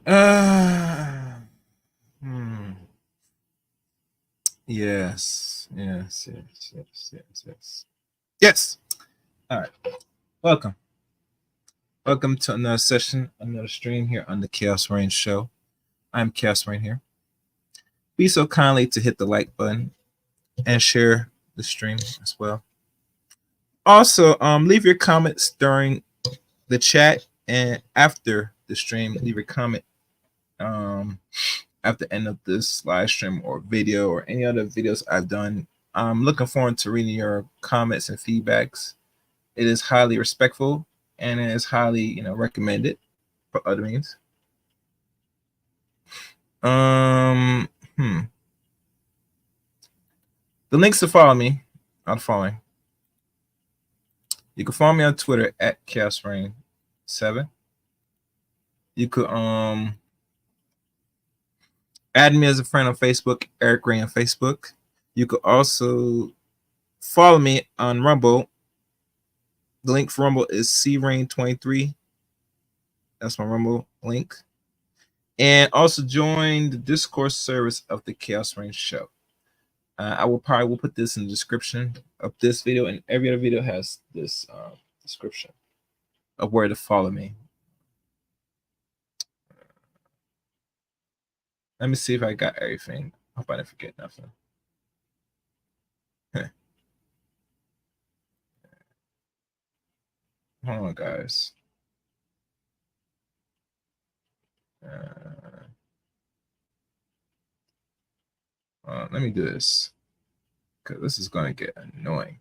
Uh, hmm. Yes, yes, yes, yes, yes, yes. Yes. All right. Welcome. Welcome to another session, another stream here on the Chaos Rain Show. I'm Chaos Rain here. Be so kindly to hit the like button and share the stream as well. Also, leave your comments during the chat and after the stream. Leave your comment um, at the end of this live stream or video or any other videos I've done. I'm looking forward to reading your comments and feedbacks. It is highly respectful and it is highly, recommended for other means. Um, hmm. The links to follow me are the following. You can follow me on Twitter at ChaosRain7. You could add me as a friend on Facebook, Eric Ray on Facebook. You could also follow me on Rumble. The link for Rumble is CRain23. That's my Rumble link. And also join the Discourse service of the Chaos Rain Show. I will put this in the description of this video, and every other video has this description of where to follow me. Let me see if I got everything. Hope I didn't forget nothing. Hold on, guys. Let me do this because this is going to get annoying.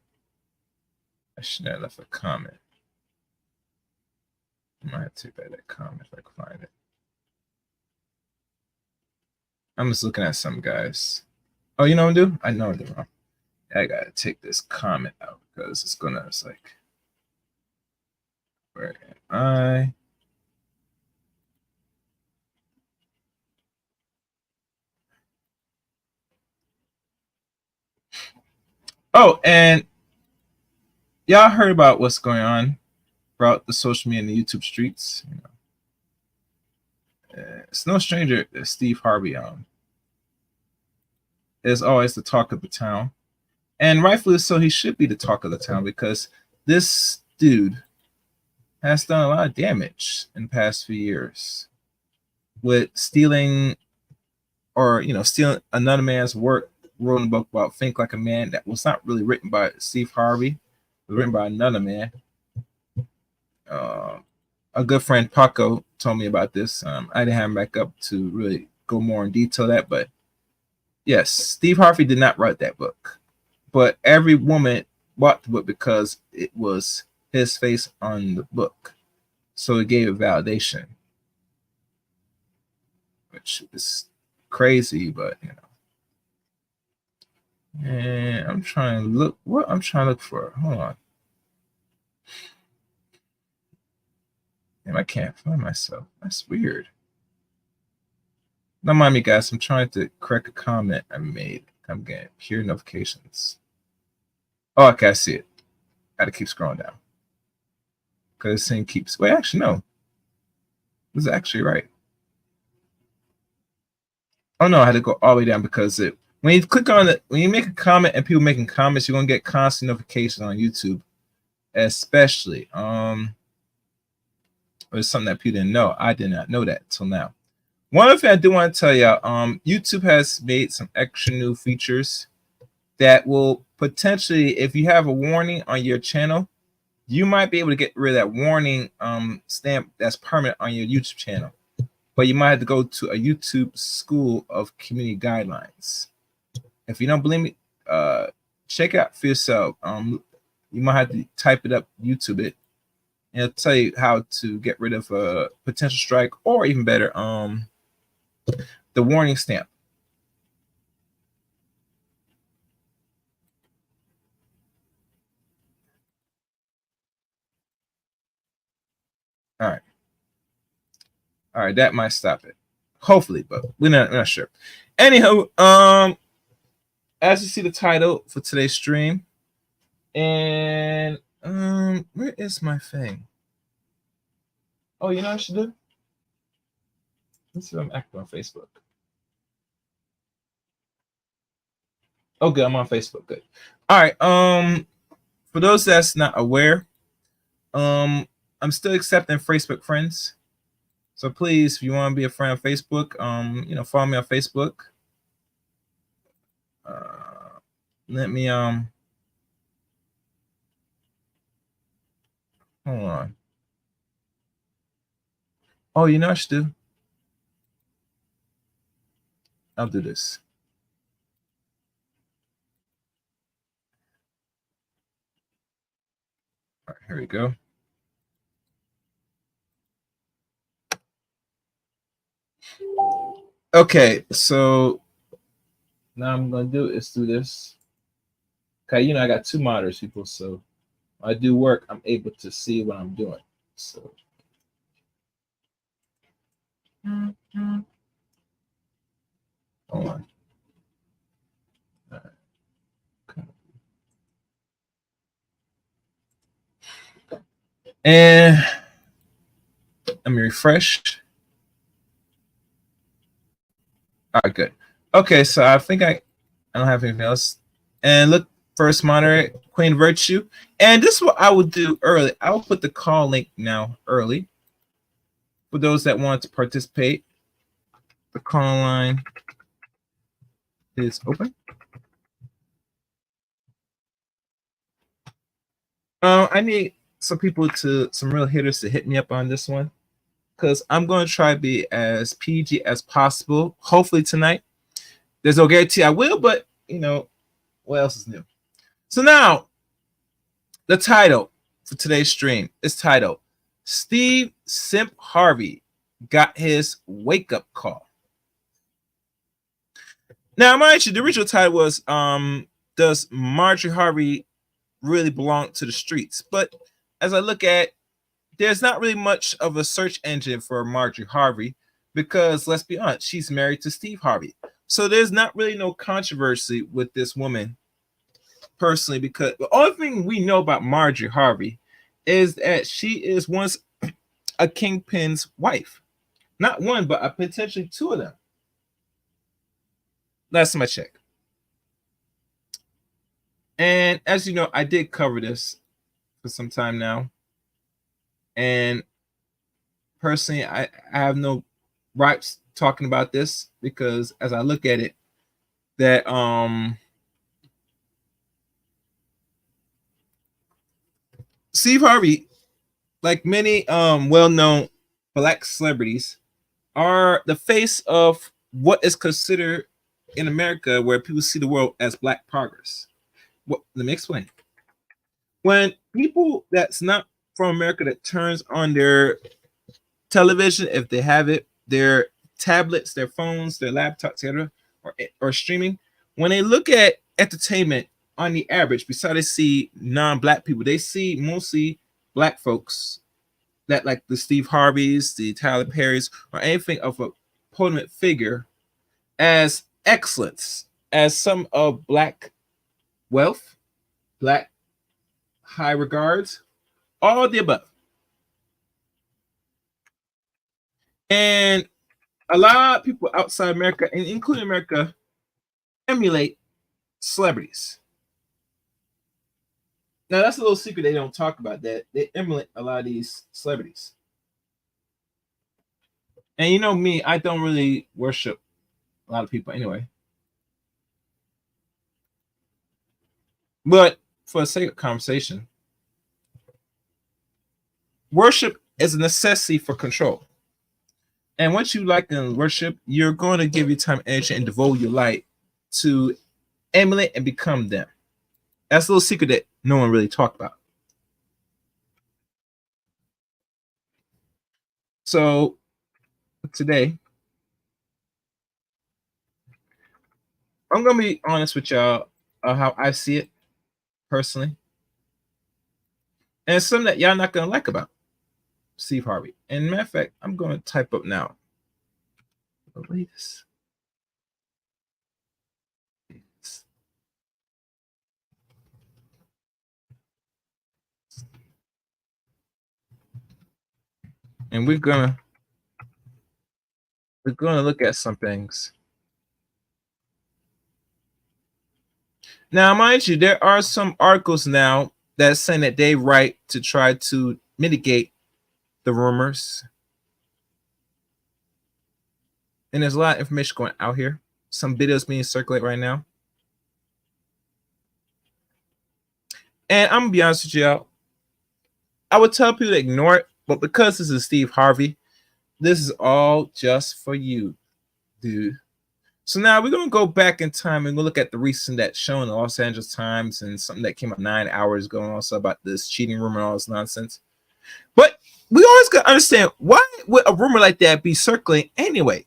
I should have left a comment. I might have to take that comment if I can find it. I'm just looking at some guys. Oh, you know what I'm doing? I know I'm doing wrong. I gotta take this comment out because it's like, where am I? Oh, and y'all heard about what's going on throughout the social media and the YouTube streets. It's no stranger that Steve Harvey is always the talk of the town. And rightfully so, he should be the talk of the town because this dude has done a lot of damage in the past few years with stealing stealing another man's work, wrote a book about Think Like a Man that was not really written by Steve Harvey, it was written by another man. Uh, a good friend Paco told me about this. I didn't have him back up to really go more in detail that, but yes, Steve Harvey did not write that book, but every woman bought the book because it was his face on the book, so it gave it validation, which is crazy, but And I'm trying to look. What I'm trying to look for? Hold on. And I can't find myself. That's weird. Don't mind me, guys. I'm trying to correct a comment I made. I'm getting pure notifications. Oh, okay, I see it. Gotta keep scrolling down because this thing keeps. Wait, actually, no. This is actually right. Oh no, I had to go all the way down because it. When you click on it, when you make a comment and people making comments, you're gonna get constant notifications on YouTube, especially. It's something that people didn't know. I did not know that till now. One other thing I do want to tell you, YouTube has made some extra new features that will potentially, if you have a warning on your channel, you might be able to get rid of that warning stamp that's permanent on your YouTube channel. But you might have to go to a YouTube school of community guidelines. If you don't believe me, check it out for yourself. You might have to type it up, YouTube it, and it'll tell you how to get rid of a potential strike, or even better, the warning stamp. All right. All right, that might stop it. Hopefully, but we're not sure. Anyhow, as you see the title for today's stream, and where is my thing? Oh, you know what I should do? Let's see if I'm active on Facebook. Oh, good. I'm on Facebook. Good. All right. For those that's not aware, I'm still accepting Facebook friends. So please, if you want to be a friend on Facebook, follow me on Facebook. Let me hold on. Oh, you know what I should do? I'll do this. All right, here we go. Okay, so now I'm gonna do is do this. Okay, I got two monitors, people. So when I do work, I'm able to see what I'm doing. So hold on. Okay. And let me refresh. All right, good. Okay, so I think I don't have anything else. And look, first monitor, Queen Virtue. And this is what I would do early. I will put the call link now early for those that want to participate. The call line is open. I need some real hitters to hit me up on this one because I'm going to try to be as PG as possible. Hopefully tonight. There's no guarantee I will, but what else is new? So now, the title for today's stream is titled Steve Simp Harvey got his wake up call. Now, mind you, the original title was Does Marjorie Harvey really belong to the streets? But as I look at, there's not really much of a search engine for Marjorie Harvey because let's be honest, she's married to Steve Harvey. So there's not really no controversy with this woman personally, because the only thing we know about Marjorie Harvey is that she is once a kingpin's wife. Not one, but potentially two of them. Last time I checked. And as you know, I did cover this for some time now. And personally, I have no rights talking about this because as I look at it, that Steve Harvey, like many well-known black celebrities, are the face of what is considered in America where people see the world as black progress. Let me explain. When people that's not from America that turns on their television, if they have it, their tablets, their phones, their laptops, etc., or streaming, when they look at entertainment on the average, besides they see non-black people, they see mostly black folks that like the Steve Harveys, the Tyler Perrys, or anything of a prominent figure as excellence, as some of black wealth, black high regards, all of the above. And a lot of people outside America, and including America, emulate celebrities. Now that's a little secret they don't talk about, that they emulate a lot of these celebrities. And you know me, I don't really worship a lot of people anyway. But for the sake of conversation, worship is a necessity for control. And once you like and worship, you're going to give your time, energy, and devote your life to emulate and become them. That's a little secret that no one really talked about. So today, I'm gonna be honest with y'all how I see it personally, and it's something that y'all not gonna like about Steve Harvey. And matter of fact, I'm gonna type up now. The latest. And we're gonna We're going to look at some things. Now, mind you, there are some articles now that saying that they write to try to mitigate the rumors. And there's a lot of information going out here. Some videos being circulated right now. And I'm gonna be honest with y'all. I would tell people to ignore it, but because this is Steve Harvey, this is all just for you, dude. So now we're gonna go back in time and we'll look at the recent that shown in the Los Angeles Times and something that came up 9 hours ago, and also about this cheating rumor and all this nonsense. But we always gotta understand, why would a rumor like that be circulating anyway?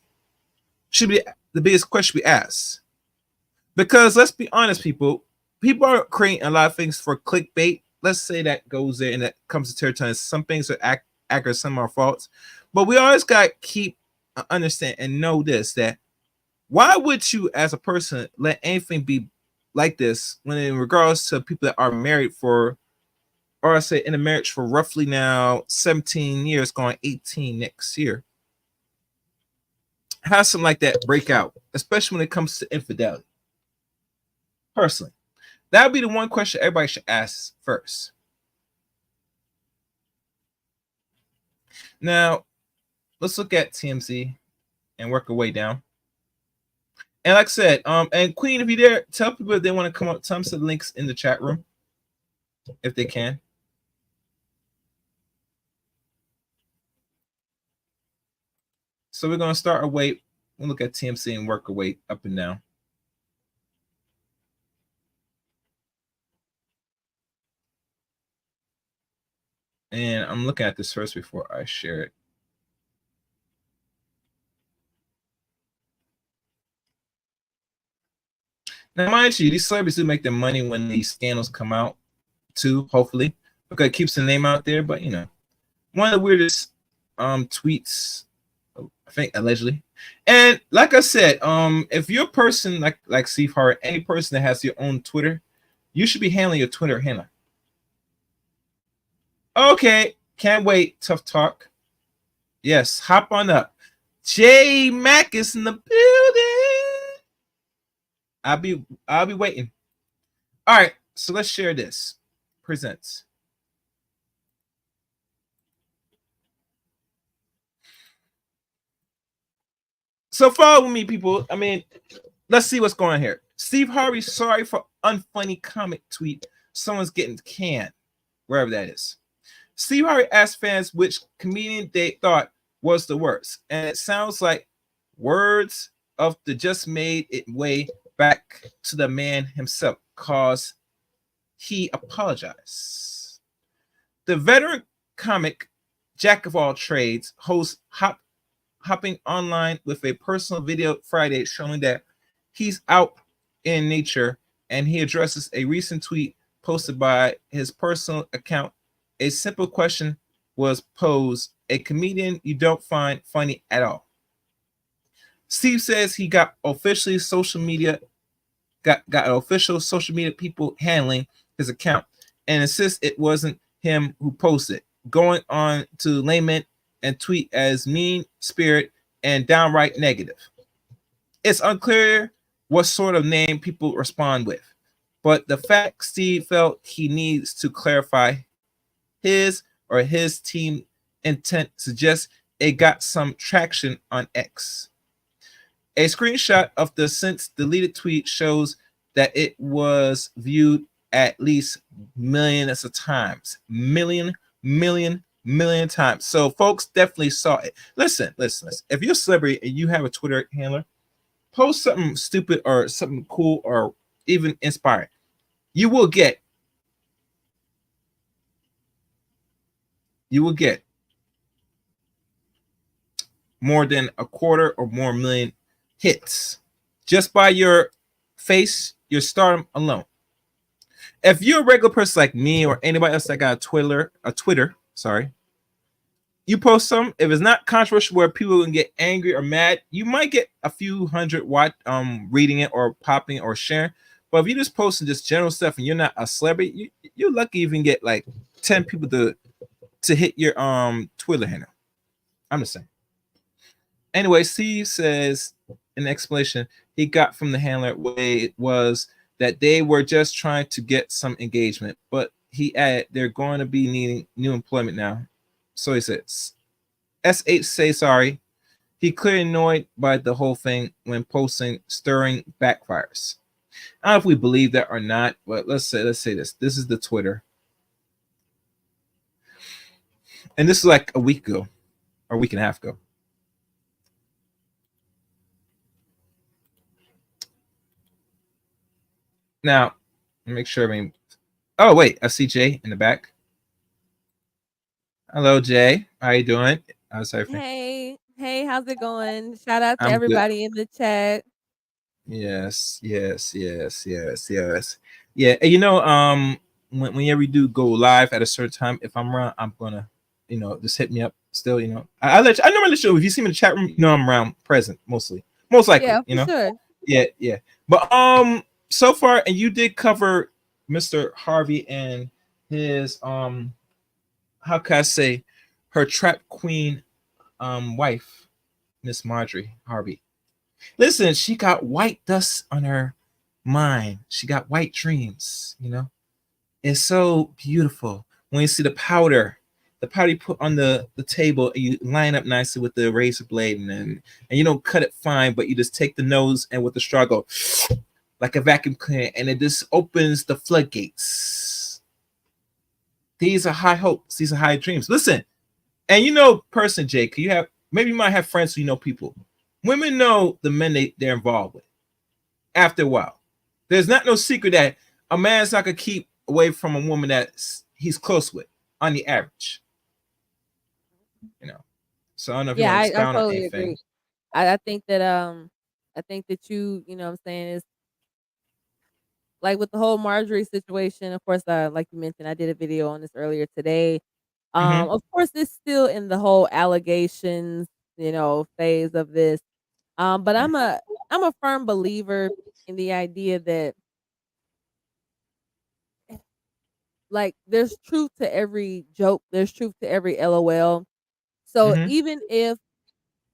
Should be the biggest question we ask. Because let's be honest, people are creating a lot of things for clickbait. Let's say that goes there and that comes to territory. Some things are accurate, some are false. But we always got to keep understand and know this, that why would you as a person let anything be like this when in regards to people that are married for, or I say in a marriage for roughly now 17 years, going 18 next year, have something like that break out, especially when it comes to infidelity? Personally, that would be the one question everybody should ask first. Now, let's look at TMZ and work our way down. And like I said, and Queen, if you're there, tell people if they want to come up, tell them some links in the chat room, if they can. So we're gonna start our way. We'll look at TMZ and work our way up and down. And I'm looking at this first before I share it. Now, mind you, these celebrities do make their money when these scandals come out, too, hopefully, because it keeps the name out there. But, you know, one of the weirdest tweets, I think, allegedly. And like I said, if you're a person like Steve Harvey, any person that has your own Twitter, you should be handling your Twitter handler. Okay, can't wait. Tough talk. Yes, hop on up. J Mac is in the building. I'll be waiting. All right, so let's share this. Presents. So follow me, people. I mean, let's see what's going on here. Steve Harvey, sorry for unfunny comic tweet. Someone's getting canned, wherever that is. Steve Harvey asked fans which comedian they thought was the worst, and it sounds like words of the just made it way back to the man himself, cause he apologized. The veteran comic, jack of all trades, hosts hopping online with a personal video Friday showing that he's out in nature, and he addresses a recent tweet posted by his personal account. A simple question was posed: a comedian you don't find funny at all. Steve says he got official social media people handling his account and insists it wasn't him who posted, going on to lament and tweet as mean spirit and downright negative. It's unclear what sort of name people respond with, but the fact Steve felt he needs to clarify his or his team intent suggests it got some traction on X. A screenshot of the since deleted tweet shows that it was viewed at least millions of times. Million times. So folks definitely saw it. Listen. If you're a celebrity and you have a Twitter handler, post something stupid or something cool or even inspiring. You will get more than a quarter or more million hits just by your face, your stardom alone. If you're a regular person like me or anybody else that got a Twitter, you post something, if it's not controversial where people can get angry or mad, you might get a few hundred reading it or popping or sharing. But if you just posting just general stuff and you're not a celebrity, you're lucky you even get like 10 people to hit your Twitter handle. I'm just saying. Anyway, Steve says in explanation he got from the handler way was that they were just trying to get some engagement, but he added they're going to be needing new employment now. So he says, SH say sorry. He clearly annoyed by the whole thing when posting stirring backfires. I don't know if we believe that or not, but let's say this. This is the Twitter. And this is like a week ago or a week and a half ago. Now, make sure. Oh wait, I see Jay in the back. Hello, Jay. How you doing? How's everything? Hey, how's it going? Shout out to I'm good. everybody in the chat. Yes. Yeah, and whenever you do go live at a certain time, if I'm around, I'm gonna, just hit me up. Still, I normally show if you see me in the chat room, I'm around, present mostly, most likely. Yeah, for sure. Yeah. But so far, and you did cover Mr. Harvey and his how can I say, her trap queen wife, Miss Marjorie Harvey. Listen, she got white dust on her mind. She got white dreams, It's so beautiful. When you see the powder you put on the table, and you line up nicely with the razor blade, and you don't cut it fine, but you just take the nose and with the straw go like a vacuum cleaner, and it just opens the floodgates. These are high hopes. These are high dreams. Listen, and person, Jake, maybe you might have friends who people. Women know the men they're involved with. After a while, there's not no secret that a man's not gonna keep away from a woman that he's close with on the average. So I don't know if you Yeah, want to I expound on totally anything. agree. I think that you know what I'm saying, is like with the whole Marjorie situation, of course, like you mentioned, I did a video on this earlier today. Mm-hmm. Of course it's still in the whole allegations, phase of this. But I'm a firm believer in the idea that like there's truth to every joke, there's truth to every LOL. So Mm-hmm. even if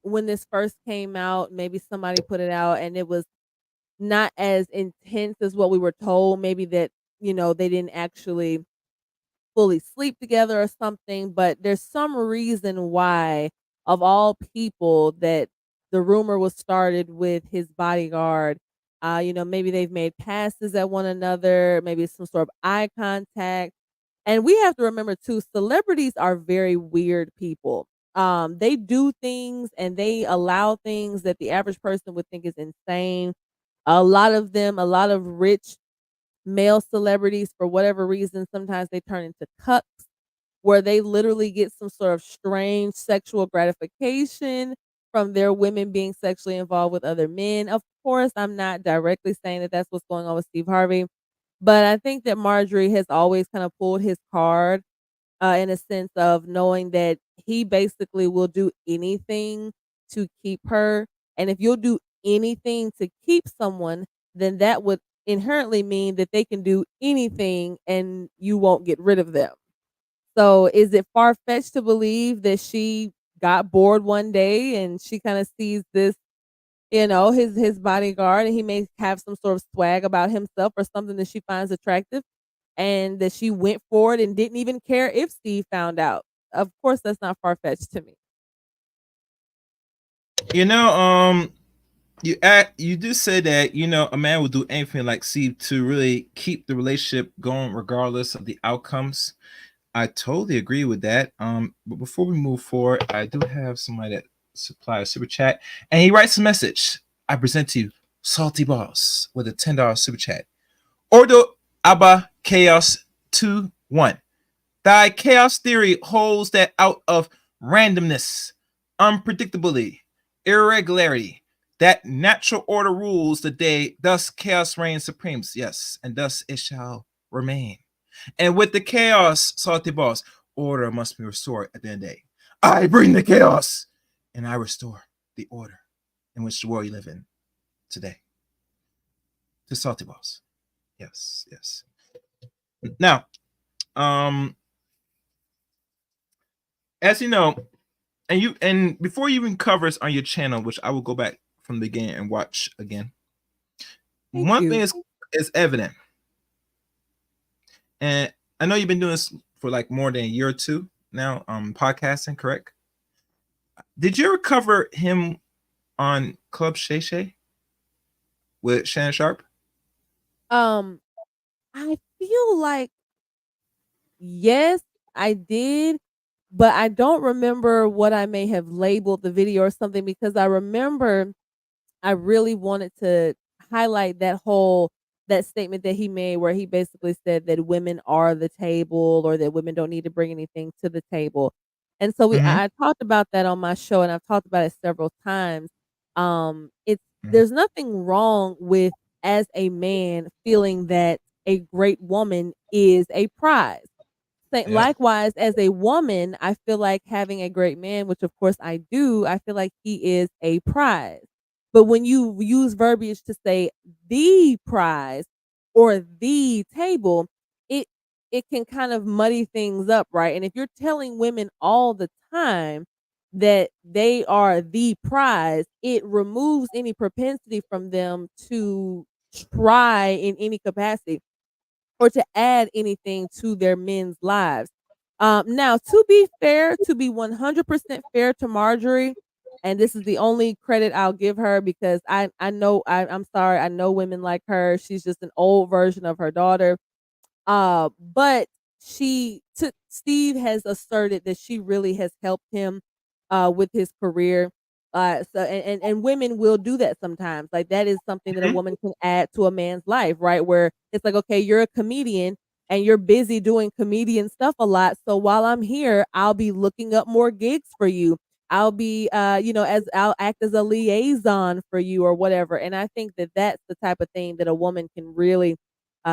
when this first came out, maybe somebody put it out and it was not as intense as what we were told, maybe that, they didn't actually fully sleep together or something, but there's some reason why, of all people, that the rumor was started with his bodyguard. Maybe they've made passes at one another, maybe some sort of eye contact. And we have to remember too, celebrities are very weird people. They do things and they allow things that the average person would think is insane. A lot of them, a lot of rich male celebrities, for whatever reason, sometimes they turn into cucks, where they literally get some sort of strange sexual gratification from their women being sexually involved with other men. Of course, I'm not directly saying that that's what's going on with Steve Harvey, but I think that Marjorie has always kind of pulled his card, in a sense of knowing that he basically will do anything to keep her. And if you'll do anything to keep someone, then that would inherently mean that they can do anything and you won't get rid of them. So is it far fetched to believe that she got bored one day and she kind of sees this, his bodyguard, and he may have some sort of swag about himself or something that she finds attractive, and that she went for it and didn't even care if Steve found out? Of course, that's not far fetched to me. You know, you do say that a man will do anything like see to really keep the relationship going regardless of the outcomes. I totally agree with that. But before we move forward, I do have somebody that supplies a super chat, and he writes a message. I present to you, Salty Boss, with a $10 super chat. Ordo Abba Chaos 2-1. Thy chaos theory holds that out of randomness, unpredictability, irregularity, that natural order rules the day, thus chaos reigns supreme. Yes, and thus it shall remain. And with the chaos, Salty Boss, order must be restored at the end of the day. I bring the chaos, and I restore the order in which the world you live in today. To Salty Boss. Yes. Now, as you know, and before you even cover us on your channel, which I will go back from the beginning and watch again. Thank One thing you. is evident, and I know you've been doing this for like more than a year or two now, podcasting, correct? Did you ever cover him on Club Shay Shay with Shannon Sharp? Um, I feel like yes, I did, but I don't remember what I may have labeled the video or something because I remember I really wanted to highlight that statement that he made where he basically said that women are the table or that women don't need to bring anything to the table. And so Mm-hmm. I talked about that on my show and I've talked about it several times. It's Mm-hmm. there's nothing wrong with as a man feeling that a great woman is a prize. Yeah. Likewise, as a woman, I feel like having a great man, which of course I do, I feel like he is a prize. But when you use verbiage to say the prize or the table, it it can kind of muddy things up, right? And if you're telling women all the time that they are the prize, it removes any propensity from them to try in any capacity or to add anything to their men's lives. Now, to be fair, to be 100% fair to Marjorie, and this is the only credit I'll give her because I know I'm sorry, I know women like her. She's just an old version of her daughter. But Steve has asserted that she really has helped him with his career. And women will do that sometimes. Like that is something that a Mm-hmm. woman can add to a man's life, right? Where it's like, okay, you're a comedian and you're busy doing comedian stuff a lot. So while I'm here, I'll be looking up more gigs for you. I'll be as I'll act as a liaison for you or whatever. And I think that that's the type of thing that a woman can really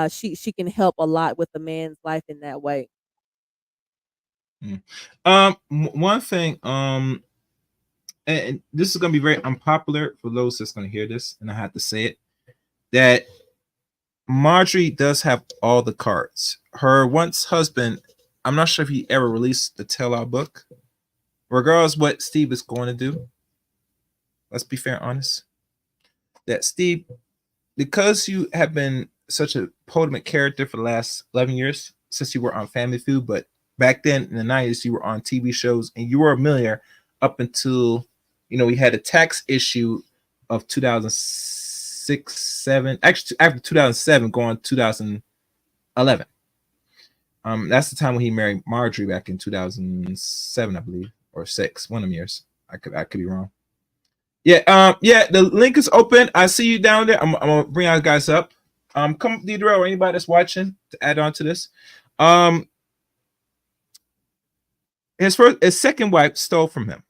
she can help a lot with a man's life in that way. Mm. One thing, and this is gonna be very unpopular for those that's gonna hear this, and I have to say it, that Marjorie does have all the cards. Her once husband, I'm not sure if he ever released the tell-all book. Regardless what Steve is going to do, let's be fair and honest. That Steve, because you have been such a potent character for the last 11 years since you were on Family Feud, but back then in the 90s you were on TV shows and you were a millionaire up until we had a tax issue of 2006, 7, actually after 2007 going 2011. That's the time when he married Marjorie back in 2007, I believe, or 6, one of them years. I could be wrong. Yeah, yeah, the link is open. I see you down there. I'm gonna bring our guys up. Come Deidre or anybody that's watching to add on to this. Um his second wife stole from him,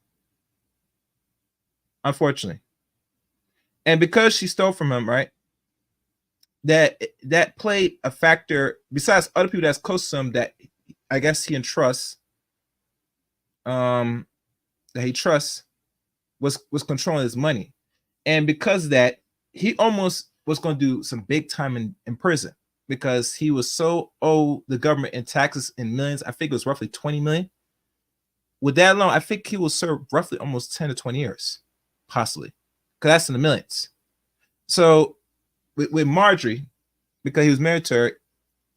unfortunately. And because she stole from him, right? That played a factor besides other people that's close to him that I guess he entrusts, um that he trusts was controlling his money. And because of that, he almost was going to do some big time in prison because he was so owed the government in taxes in millions. I think it was roughly 20 million. With that alone, I think he will serve roughly almost 10 to 20 years, possibly, because that's in the millions. So with Marjorie, because he was married to her,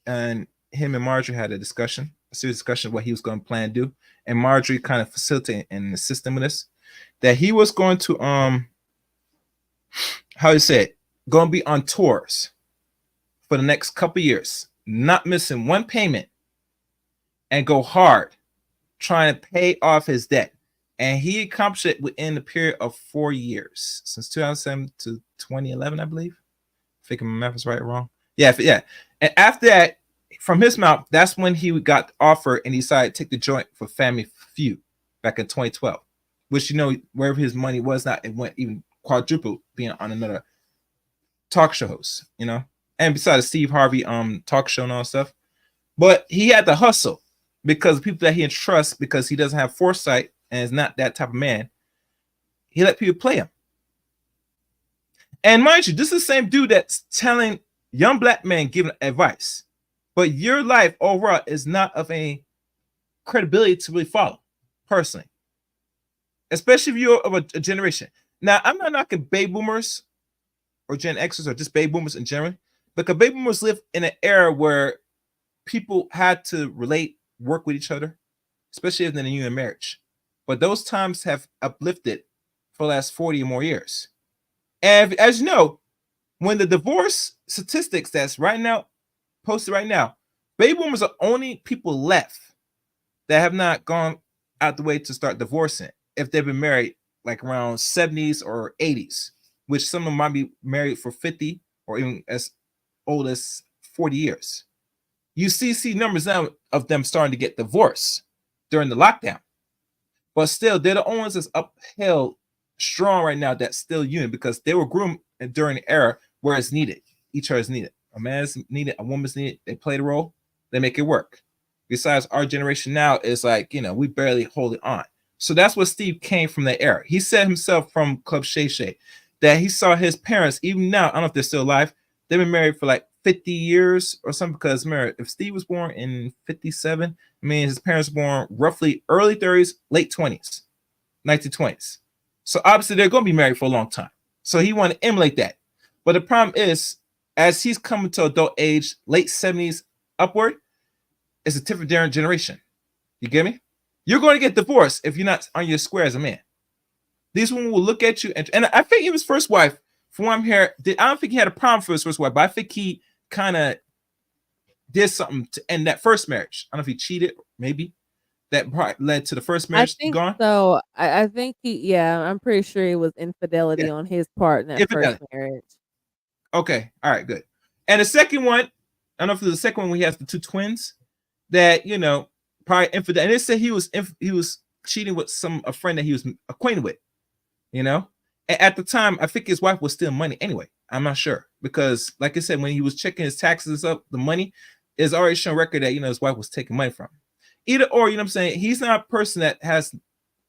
and him and Marjorie had a serious discussion of what he was going to plan to do, and Marjorie kind of facilitated and assisted him with this, that he was going to how you say it, going to be on tours for the next couple years, not missing one payment, and go hard trying to pay off his debt. And he accomplished it within the period of 4 years, since 2007 to 2011, I believe. I think my math is right or wrong. Yeah, yeah. And after that, from his mouth, that's when he got the offer and he decided to take the joint for Family Feud back in 2012, which wherever his money was not, it went even quadruple being on another talk show host, and besides Steve Harvey talk show and all that stuff. But he had to hustle because people that he entrusts, because he doesn't have foresight and is not that type of man, he let people play him. And mind you, this is the same dude that's telling young black men giving advice. But your life overall is not of any credibility to really follow, personally. especially if you're of a generation. Now, I'm not knocking baby boomers or Gen Xers or just baby boomers in general, because baby boomers live in an era where people had to relate, work with each other, especially in a union marriage. But those times have uplifted for the last 40 or more years. And as you know, when the divorce statistics that's right now posted right now, baby boomers are only people left that have not gone out the way to start divorcing if they've been married like around 70s or 80s, which some of them might be married for 50 or even as old as 40 years. You see numbers now of them starting to get divorced during the lockdown, but still they're the only ones that's upheld strong right now that's still union because they were groomed during the era where it's needed. Each other is needed. A man's needed, a woman's needed. They play the role, they make it work. Besides, our generation now is like, we barely hold it on. So that's what Steve came from that era. He said himself from Club Shay Shay that he saw his parents, even now, I don't know if they're still alive, they've been married for like 50 years or something. Because remember, if Steve was born in 57, I mean, his parents were born roughly early 30s, late 20s, 1920s. So obviously they're going to be married for a long time. So he wanted to emulate that. But the problem is, as he's coming to adult age, late 70s upward, it's a different generation. You get me? You're going to get divorced if you're not on your square as a man. These women will look at you, and I think his first wife, from what I'm hearing, I don't think he had a problem for his first wife, but I think he kind of did something to end that first marriage. I don't know if he cheated, maybe that led to the first I marriage think gone. so. I think I'm pretty sure it was infidelity Yeah, on his part in that first infidelity. marriage. Okay, all right, good. And the second one, I don't know if the second one we have the two twins that probably infidel. And they said he was cheating with a friend that he was acquainted with. And at the time, I think his wife was stealing money anyway. I'm not sure because, like I said, when he was checking his taxes up, the money is already shown record that his wife was taking money from him. Either or, you know what I'm saying? He's not a person that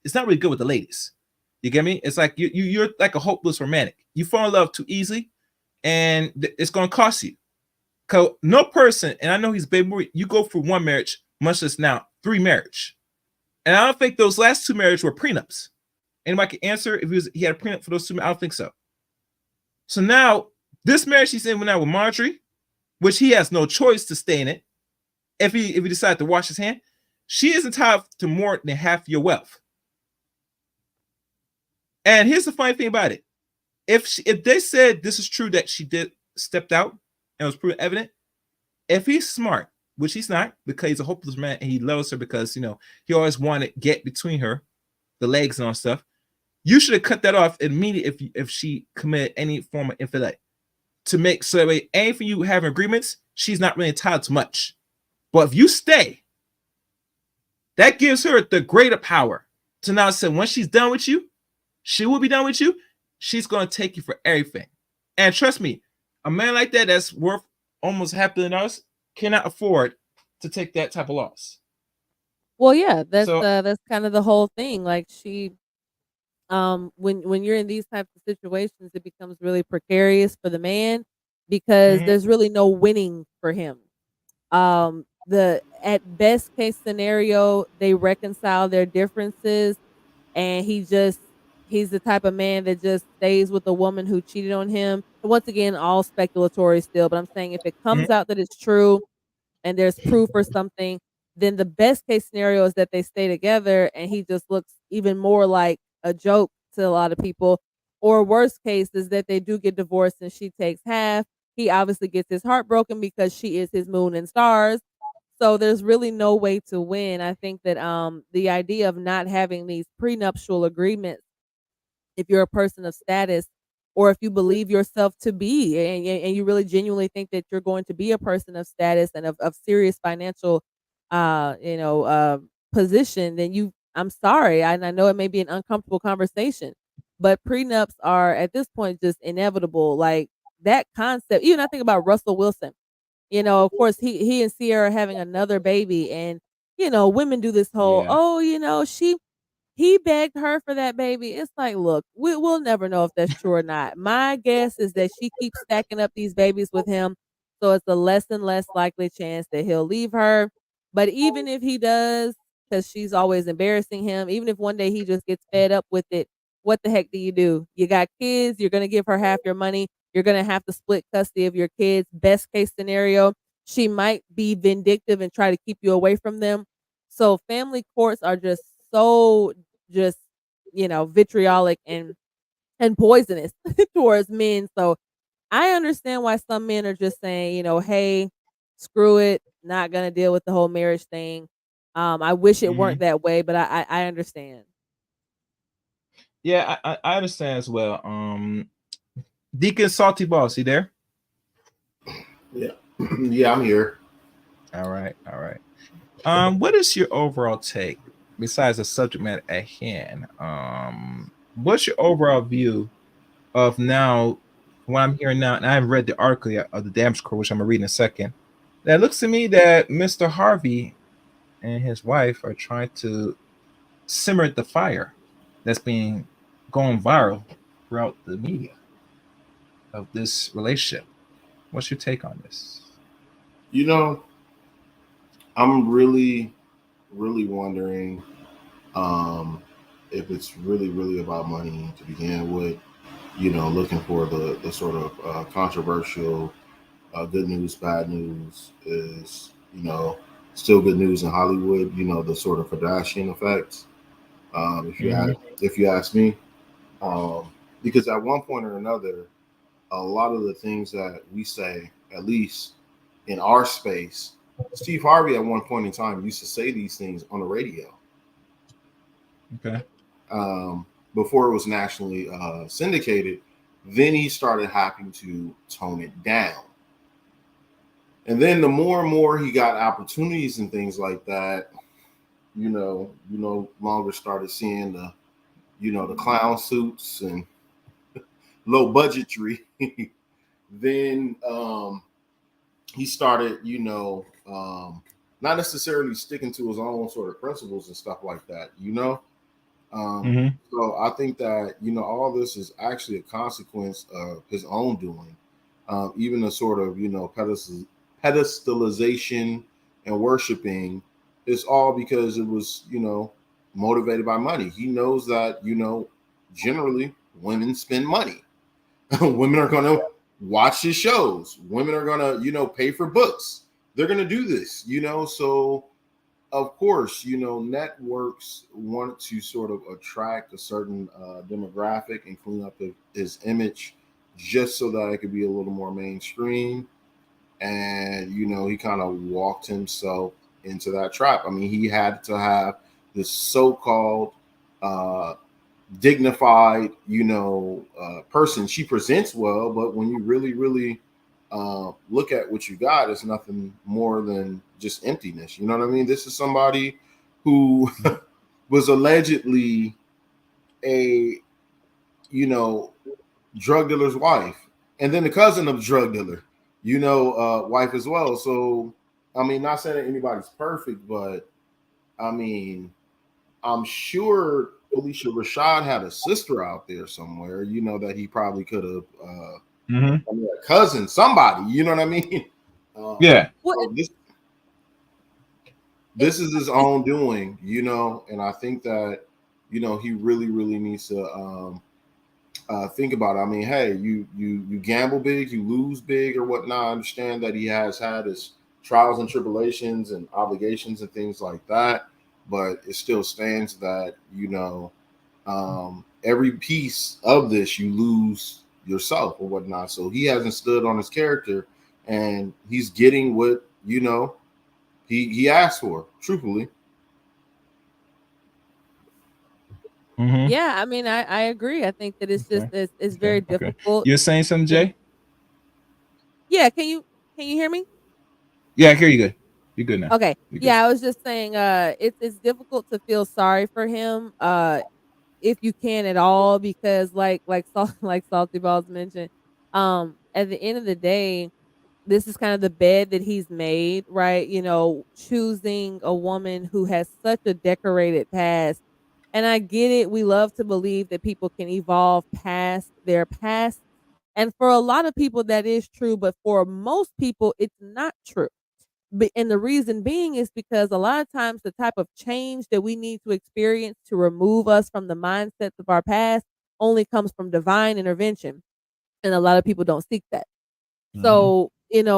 it's not really good with the ladies. You get me? It's like you're like a hopeless romantic. You fall in love too easily, and it's going to cost you. Cause no person, and I know he's baby boy, you go through one marriage, much less now 3 marriage. And I don't think those last 2 marriages were prenups. Anybody can answer if he had a prenup for those 2? I don't think so. So now this marriage he's in now with Marjorie, which he has no choice to stay in it. If he decided to wash his hand, she is entitled to more than half your wealth. And here's the funny thing about it: if they said this is true that she did stepped out and was proven evident, if he's smart, which he's not, because he's a hopeless man and he loves her because he always wanted to get between her, the legs and all stuff. You should have cut that off immediately if she committed any form of infidelity, to make so that way anything you have in agreements, she's not really entitled to much. But if you stay, that gives her the greater power to now say once she's done with you, she will be done with you. She's going to take you for everything. And trust me, a man like that that's worth almost $500 million cannot afford to take that type of loss. Well, yeah, So, that's kind of the whole thing. Like when you're in these types of situations, it becomes really precarious for the man because mhm, there's really no winning for him. The at best case scenario, they reconcile their differences, and he's the type of man that just stays with a woman who cheated on him. And once again, all speculatory still, but I'm saying if it mhm, comes out that it's true and there's proof or something, then the best case scenario is that they stay together and he just looks even more like a joke to a lot of people. Or worst case is that they do get divorced and she takes half. He obviously gets his heart broken because she is his moon and stars. So there's really no way to win. I think that the idea of not having these prenuptial agreements, if you're a person of status, or if you believe yourself to be and you really genuinely think that you're going to be a person of status and of serious financial position, then I'm sorry. I know it may be an uncomfortable conversation, but prenups are at this point just inevitable. Like that concept, even I think about Russell Wilson. Of course he and Sierra are having another baby, and women do this whole, yeah, oh, he begged her for that baby. It's like, look, we'll never know if that's true or not. My guess is that she keeps stacking up these babies with him, so it's a less and less likely chance that he'll leave her. But even if he does, because she's always embarrassing him. Even if one day he just gets fed up with it, what the heck do? You got kids, you're gonna give her half your money, you're gonna have to split custody of your kids. Best case scenario, she might be vindictive and try to keep you away from them. So family courts are just so just vitriolic and poisonous towards men. So I understand why some men are just saying, hey, screw it, not gonna deal with the whole marriage thing. I wish it Hmm. weren't that way, but I understand. Yeah, I understand as well. Deacon Salty Boss, you there? Yeah, yeah, I'm here. All right, all right. What is your overall take besides the subject matter at hand? What's your overall view of now what I'm hearing now? And I haven't read the article yet of the Damage Core, which I'm gonna read in a second. That looks to me that Mr. Harvey and his wife are trying to simmer the fire that's being going viral throughout the media of this relationship. What's your take on this? You know, I'm really wondering um, if it's really about money to begin with. Looking for the sort of controversial good news, bad news is still good news in Hollywood. The sort of Kardashian effect. If you Mm-hmm. ask me, um, because at one point or another, a lot of the things that we say, at least in our space, Steve Harvey at one point in time used to say these things on the radio Okay. um, before it was nationally syndicated. Then he started having to tone it down. And then the more and more he got opportunities and things like that, you no longer started seeing the clown suits and low budgetry. Then he started, not necessarily sticking to his own sort of principles and stuff like that. Um, Mm-hmm. so I think that all this is actually a consequence of his own doing. Even the sort of pedestalization and worshiping is all because it was motivated by money. He knows that generally women spend money. Women are going to watch his shows. Women are going to pay for books. They're going to do this. So of course, networks want to sort of attract a certain demographic and clean up his image just so that it could be a little more mainstream. And, he kind of walked himself into that trap. I mean, he had to have this so called uh, dignified, person. She presents well, but when you really look at what you got, it's nothing more than just emptiness. You know what I mean? This is somebody who was allegedly a you know drug dealer's wife, and then the cousin of the drug dealer, wife as well. So, I mean, not saying that anybody's perfect, but I mean, I'm sure Felicia Rashad had a sister out there somewhere, that he probably could have, Mm-hmm. I mean, a cousin, somebody, you know what I mean? Yeah. Well, So it, this is his own doing, and I think that, he really needs to think about it. I mean, hey, you gamble big, you lose big or whatnot. I understand that he has had his trials and tribulations and obligations and things like that, but it still stands that every piece of this you lose yourself or whatnot. So he hasn't stood on his character, and he's getting what he asked for. Truthfully, Mm-hmm. yeah, I mean, I agree. I think that it's just Okay. it's Okay. very Okay. difficult. You're saying something, You know, Jay? yeah. Can you hear me? Yeah, I hear you good. You're good now. Okay. You're good. Yeah, I was just saying, it's difficult to feel sorry for him, if you can at all, because like Salty Balls mentioned, at the end of the day, this is kind of the bed that he's made, right? Choosing a woman who has such a decorated past. And I get it. We love to believe that people can evolve past their past. And for a lot of people, that is true. But for most people, it's not true And the reason being is because a lot of times the type of change that we need to experience to remove us from the mindsets of our past only comes from divine intervention. And a lot of people don't seek that. Mhm. So,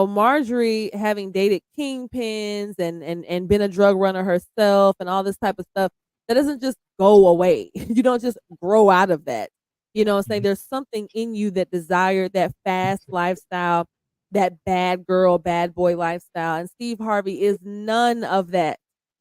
Marjorie having dated kingpins and been a drug runner herself and all this type of stuff, that doesn't just go away. You don't just grow out of that. You know what I'm saying? Mhm. There's something in you that desired that fast lifestyle, that bad girl, bad boy lifestyle. And Steve Harvey is none of that.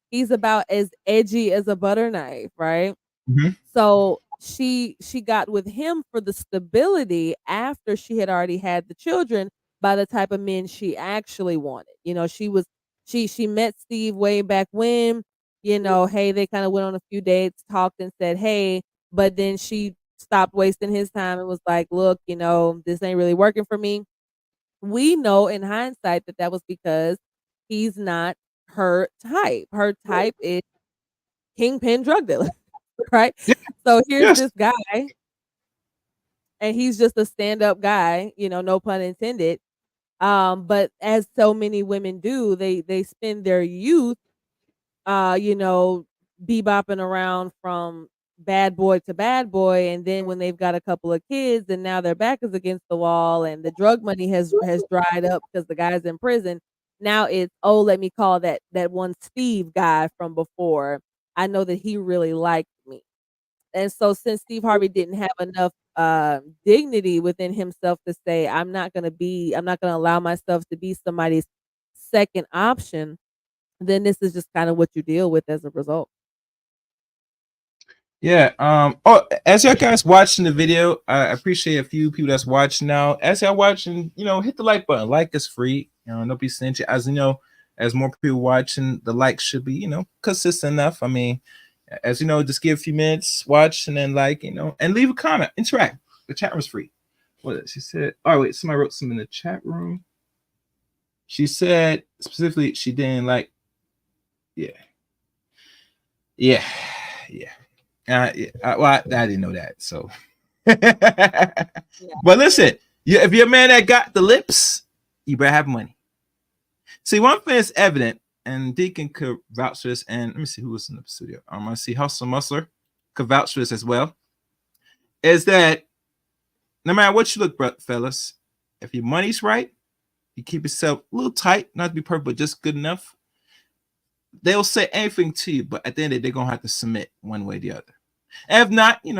He's about as edgy as a butter knife, right? Mhm. So she got with him for the stability after she had already had the children by the type of men she actually wanted. She met Steve way back when, hey, they kind of went on a few dates, talked and said, "Hey," but then she stopped wasting his time and was like, "Look, this ain't really working for me." We know in hindsight that that was because he's not her type. Her type is kingpin drug dealer. Right? Yeah. So here's Yes. this guy, and he's just a stand-up guy, no pun intended. But as so many women do, they spend their youth, uh, you know, bebopping around from bad boy, and then when they've got a couple of kids, and now their back is against the wall, and the drug money has dried up because the guy's in prison. Now it's, oh, let me call that one Steve guy from before. I know that he really liked me. And so since Steve Harvey didn't have enough dignity within himself to say, I'm not gonna allow myself to be somebody's second option, then this is just kind of what you deal with as a result. Yeah. Oh, as y'all guys watching the video, I appreciate a few people that's watching now. As y'all watching, hit the like button. Like is free. Don't be stingy. As you know, as more people watching, the like should be, consistent enough. I mean, as you know, just give a few minutes, watch, and then like, and leave a comment. Interact. The chat room's free. What is she said? Oh wait, somebody wrote something in the chat room. She said specifically she didn't like. Yeah. Yeah. Yeah. Yeah, well, I didn't know that. So, Yeah. but listen, if you're a man that got the lips, you better have money. See, one thing is evident, and Deacon could vouch for this. And let me see who was in the studio. I see Hustle Muscler could vouch for this as well. Is that no matter what you look, fellas, if your money's right, you keep yourself a little tight, not to be perfect, but just good enough. They'll say anything to you, but at the end of the day, they're gonna have to submit one way or the other. And if not, you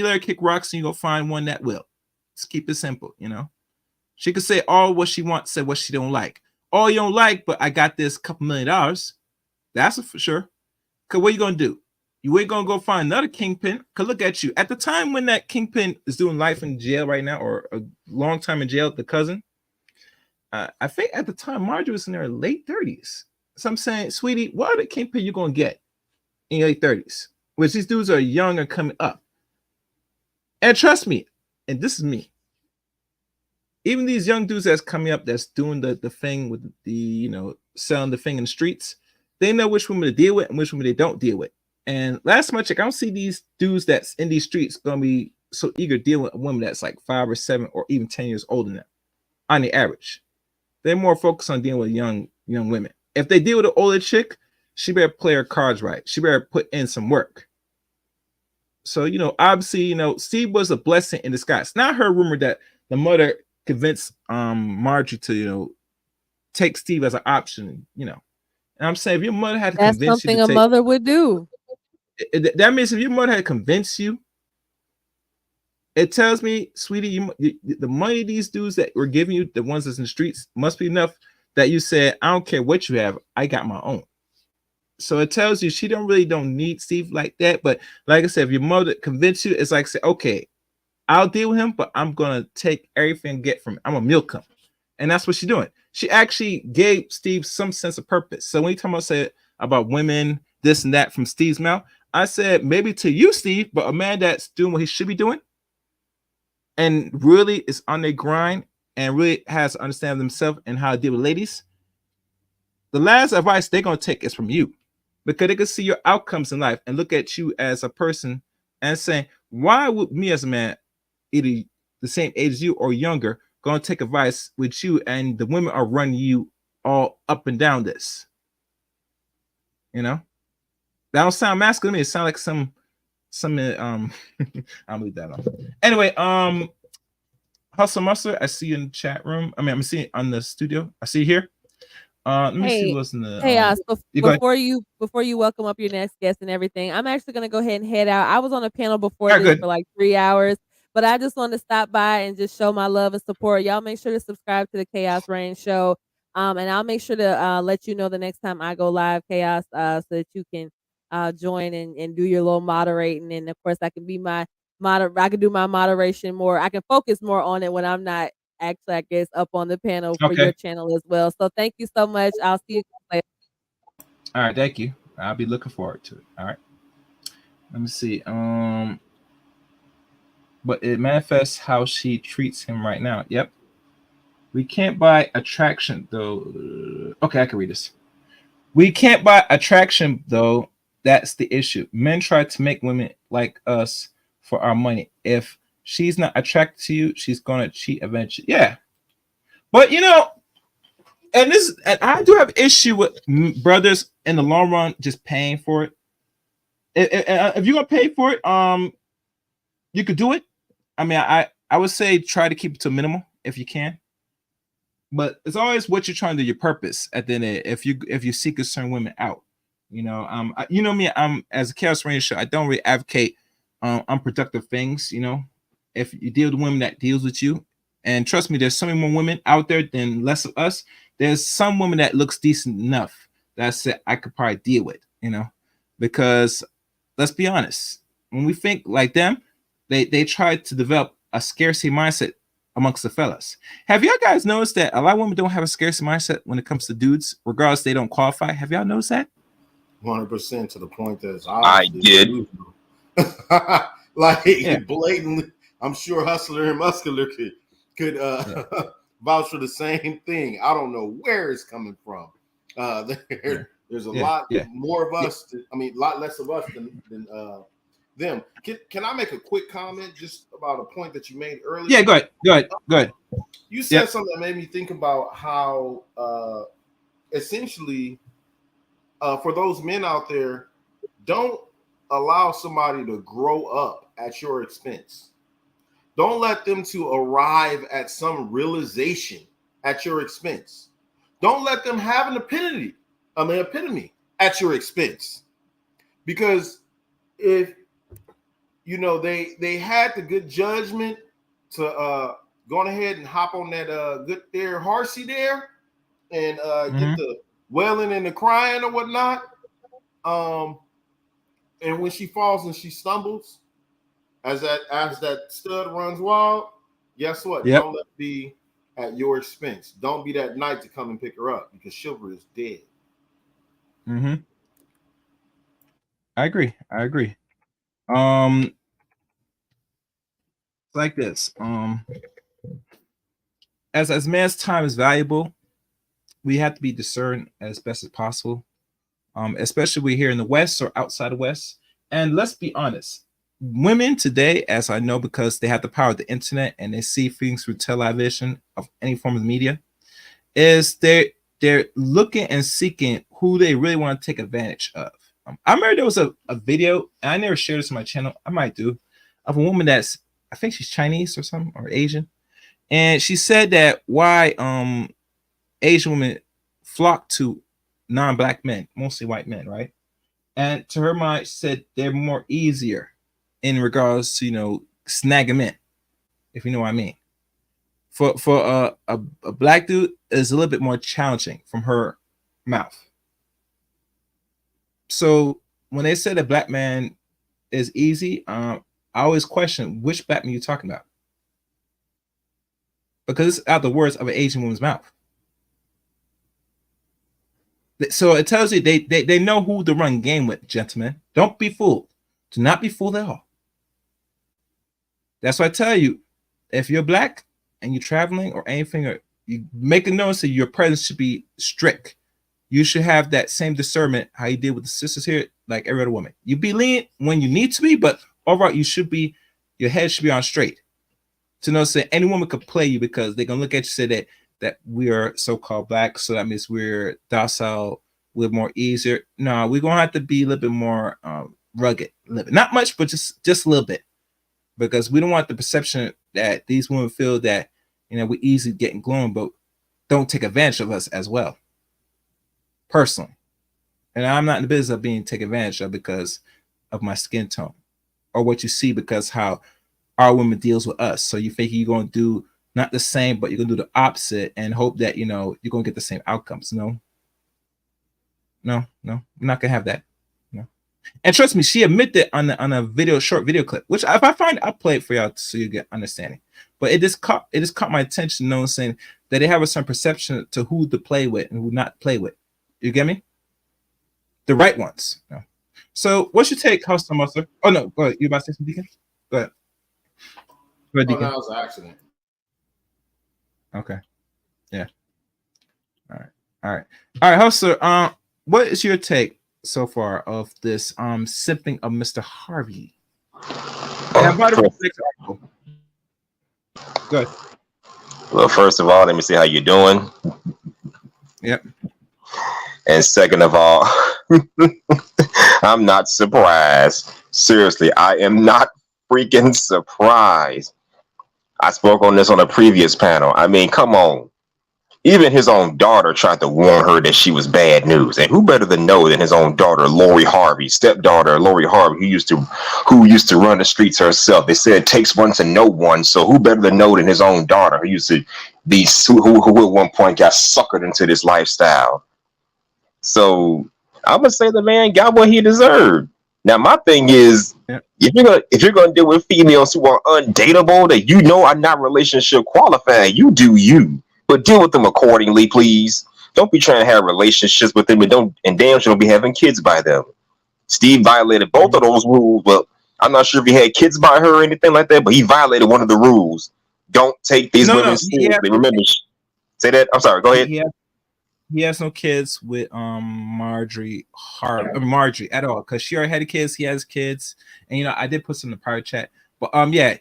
let her kick rocks and you go find one that will. Just keep it simple. She could say all what she wants, say what she don't like. All you don't like, but I got this couple $1,000,000. That's for sure. Cause what you gonna do? You ain't gonna go find another kingpin. Cause look at you. At the time when that kingpin is doing life in jail right now, or a long time in jail, the cousin. I think at the time Marjorie was in her late 30s. So I'm saying, sweetie, what other kingpin you gonna get in your late 30s? Which these dudes are young and coming up. And trust me, and this is me. Even these young dudes that's coming up, that's doing the thing with the selling the thing in the streets, they know which women to deal with and which women they don't deal with. And last time I checked, I don't see these dudes that's in these streets gonna be so eager to deal with a woman that's like 5 or 7 or even 10 years older than them. On the average, they're more focused on dealing with young women. If they deal with an older chick, she better play her cards right. She better put in some work. So, obviously, Steve was a blessing in disguise. Not her rumor that the mother convinced Marjorie to, take Steve as an option, And I'm saying if your mother had to That's convince you to something a take mother would do. that means if your mother had to convince you, it tells me, sweetie, the money these dudes that were giving you, the ones that's in the streets, must be enough that you said, I don't care what you have, I got my own. So it tells you she don't need Steve like that. But like I said, if your mother convinced you, it's like say, okay, I'll deal with him, but I'm gonna take everything I get from him. I'm gonna milk him. And that's what she's doing. She actually gave Steve some sense of purpose. So when you talk about women, this and that from Steve's mouth, I said maybe to you, Steve, but a man that's doing what he should be doing and really is on their grind and really has to understand themselves and how to deal with ladies, the last advice they're gonna take is from you, because they can see your outcomes in life and look at you as a person and saying, why would me as a man, either the same age as you or younger, gonna take advice with you and the women are running you all up and down this. You know, that don't sound masculine to me. It sounds like some I'll leave that off. Anyway, Hustle Muscle, I see you in the chat room. I mean, I'm seeing on the studio. I see you here. Let me see what's in the Chaos. you go Before you welcome up your next guest and everything, I'm actually gonna go ahead and head out. I was on a panel before Yeah, this good. for like 3 hours, but I just wanted to stop by and just show my love and support. Y'all make sure to subscribe to the Chaos Reign show. And I'll make sure to let you know the next time I go live, Chaos, so that you can join and do your little moderating. And of course, I can be I can do my moderation more. I can focus more on it when I'm not actually, I guess, up on the panel for your Okay. channel as well. So thank you so much. I'll see you later. All right, thank you. I'll be looking forward to it. All right. Let me see. But it manifests how she treats him right now. Yep. We can't buy attraction though. Okay, I can read this. We can't buy attraction though. That's the issue. Men try to make women like us for our money. If she's not attracted to you, she's gonna cheat eventually. Yeah. But you know, and I do have issue with brothers in the long run just paying for it. If you're gonna pay for it, you could do it. I mean, I would say try to keep it to a minimum if you can. But it's always what you're trying to do, your purpose. At the end, if you seek a certain women out, you know me. I'm as a chaos ranger. I don't really advocate unproductive things. You know, if you deal with women that deals with you, and trust me, there's so many more women out there than less of us. There's some women that looks decent enough that I could probably deal with. You know, because let's be honest, when we think like them, they try to develop a scarcity mindset amongst the fellas. Have y'all guys noticed that a lot of women don't have a scarcity mindset when it comes to dudes, regardless they don't qualify? Have y'all noticed that? 100% to the point that it's I did. Like blatantly, I'm sure Hustler and Muscular could vouch for the same thing. I don't know where it's coming from. There's a lot more of us. I mean, a lot less of us than them. Can I make a quick comment just about a point that you made earlier? Yeah, go ahead. You said something that made me think about how essentially for those men out there, don't allow somebody to grow up at your expense. Don't let them to arrive at some realization at your expense. Don't let them have an epitome at your expense. Because if you know they had the good judgment to go ahead and hop on that good there horsey there and get the wailing and the crying or whatnot. And when she falls and she stumbles, as that stud runs wild, guess what? Yep. Don't let it be at your expense. Don't be that knight to come and pick her up because chivalry is dead. I agree. Like this. As man's time is valuable, we have to be discerned as best as possible. Especially we're here in the West or outside the West. And let's be honest, women today, as I know, because they have the power of the internet and they see things through television of any form of media, is they're looking and seeking who they really want to take advantage of. I remember there was a video, and I never shared this on my channel. I might do, of a woman that's, I think she's Chinese or something, or Asian, and she said that why Asian women flock to non-black men, mostly white men, right? And to her mind, she said they're more easier in regards to snagging men, if you know what I mean. For a black dude is a little bit more challenging from her mouth. So when they said a black man is easy, I always question which black man you're talking about, because it's out the words of an Asian woman's mouth. So it tells you they know who to run game with, gentlemen. Don't be fooled. Do not be fooled at all. That's why I tell you, if you're black and you're traveling or anything, or you make a notice that your presence should be strict. You should have that same discernment how you did with the sisters here, like every other woman. You be lenient when you need to be, but overall, your head should be on straight. To notice that any woman could play you because they're gonna look at you and say that that we are so-called black, so that means we're docile, we're more easier. No, we're gonna have to be a little bit more rugged, not much, but just a little bit, because we don't want the perception that these women feel that we're easy getting glown, but don't take advantage of us as well. Personally, and I'm not in the business of being taken advantage of because of my skin tone or what you see, because how our women deals with us. So you think you're gonna do not the same, but you're gonna do the opposite and hope that you're gonna get the same outcomes. No, we're not gonna have that. No. And trust me, she admitted on a short video clip, which if I find, I'll play it for y'all so you get understanding. But it just caught my attention, saying that they have a certain perception to who to play with and who not play with. You get me? The right ones. No. So what's your take, House of Monster? Oh no, go ahead. You about to say something, Deacon? Go ahead. Go ahead, Deacon. That was an accident. Okay. Yeah. All right. Hustler, what is your take so far of this simping of Mr. Harvey? And by the way, go ahead. Well, first of all, let me see how you're doing. Yep. And second of all, I'm not surprised. Seriously, I am not freaking surprised. I spoke on this on a previous panel. I mean, come on. Even his own daughter tried to warn her that she was bad news. And who better to know than his own daughter, Lori Harvey, stepdaughter Lori Harvey, who used to run the streets herself. They said it takes one to know one. So who better to know than his own daughter, who used to be who at one point got suckered into this lifestyle. So I'm gonna say the man got what he deserved. Now my thing is, if you're gonna deal with females who are undateable, that are not relationship qualified, you do you. But deal with them accordingly, please. Don't be trying to have relationships with them and damn sure don't be having kids by them. Steve violated both of those rules, but I'm not sure if he had kids by her or anything like that, but he violated one of the rules. Don't take these women seriously. Remember, say that. I'm sorry, go ahead. He has no kids with Marjorie at all, because she already had kids. He has kids, and I did put some in the private chat, but they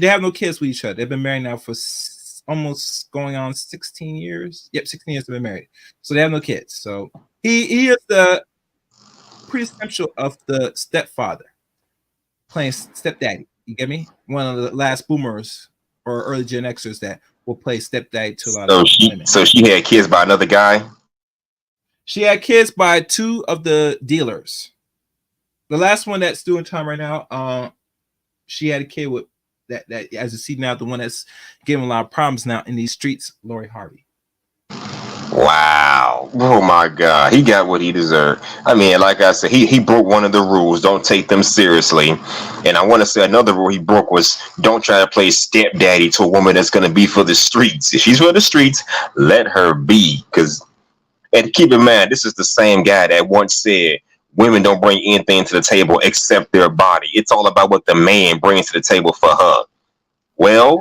have no kids with each other. They've been married now for almost going on 16 years. Yep, 16 years they've been married, so they have no kids. So he is the pre-essential of the stepfather, playing stepdaddy. You get me? One of the last boomers or early Gen Xers that will play stepdaddy to a lot of women. So she had kids by another guy? She had kids by two of the dealers. The last one that's doing time right now, she had a kid with that as you see now, the one that's giving a lot of problems now in these streets, Lori Harvey. Wow. Oh my God. He got what he deserved. I mean, like I said, he broke one of the rules. Don't take them seriously. And I want to say another rule he broke was don't try to play stepdaddy to a woman that's going to be for the streets. If she's for the streets, let her be. And keep in mind, this is the same guy that once said women don't bring anything to the table except their body. It's all about what the man brings to the table for her. Well,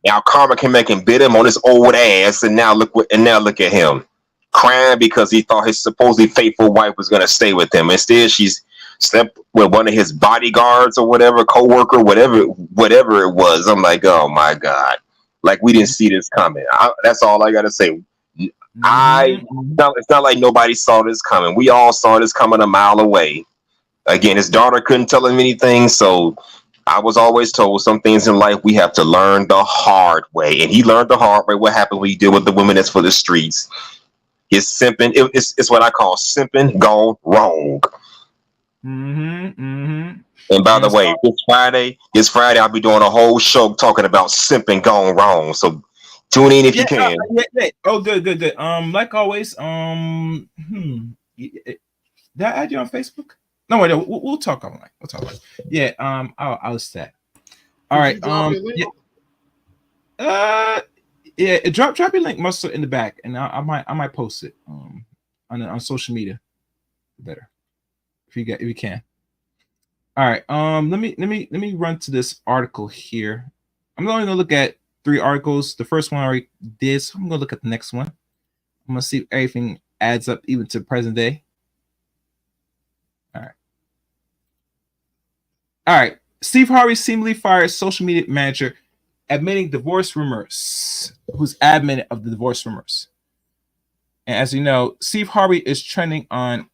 now karma can make him bit him on his old ass, and now look at him crying because he thought his supposedly faithful wife was gonna stay with him. Instead, she's slept with one of his bodyguards or whatever, co-worker, whatever it was. I'm like, oh my God, like we didn't see this coming. That's all I gotta say. It's not like nobody saw this coming. We all saw this coming a mile away. Again, his daughter couldn't tell him anything, so I was always told some things in life we have to learn the hard way, and he learned the hard way. What happens when you deal with the women that's for the streets? It's simping. It's what I call simping gone wrong. And by the way, this Friday, I'll be doing a whole show talking about simping gone wrong. So tune in if you can. Oh, good. Like always, did I add you on Facebook? No, wait, we'll talk online. Yeah, I'll stat. All right. Drop your link, Muscle, in the back, and I might post it on social media. Better if you can. All right. Let me run to this article here. I'm only gonna look at 3 articles. The first one I already did, so I'm gonna look at the next one. I'm gonna see if everything adds up even to present day. All right. Steve Harvey seemingly fired social media manager admitting divorce rumors. Who's admin of the divorce rumors? And as you know, Steve Harvey is trending on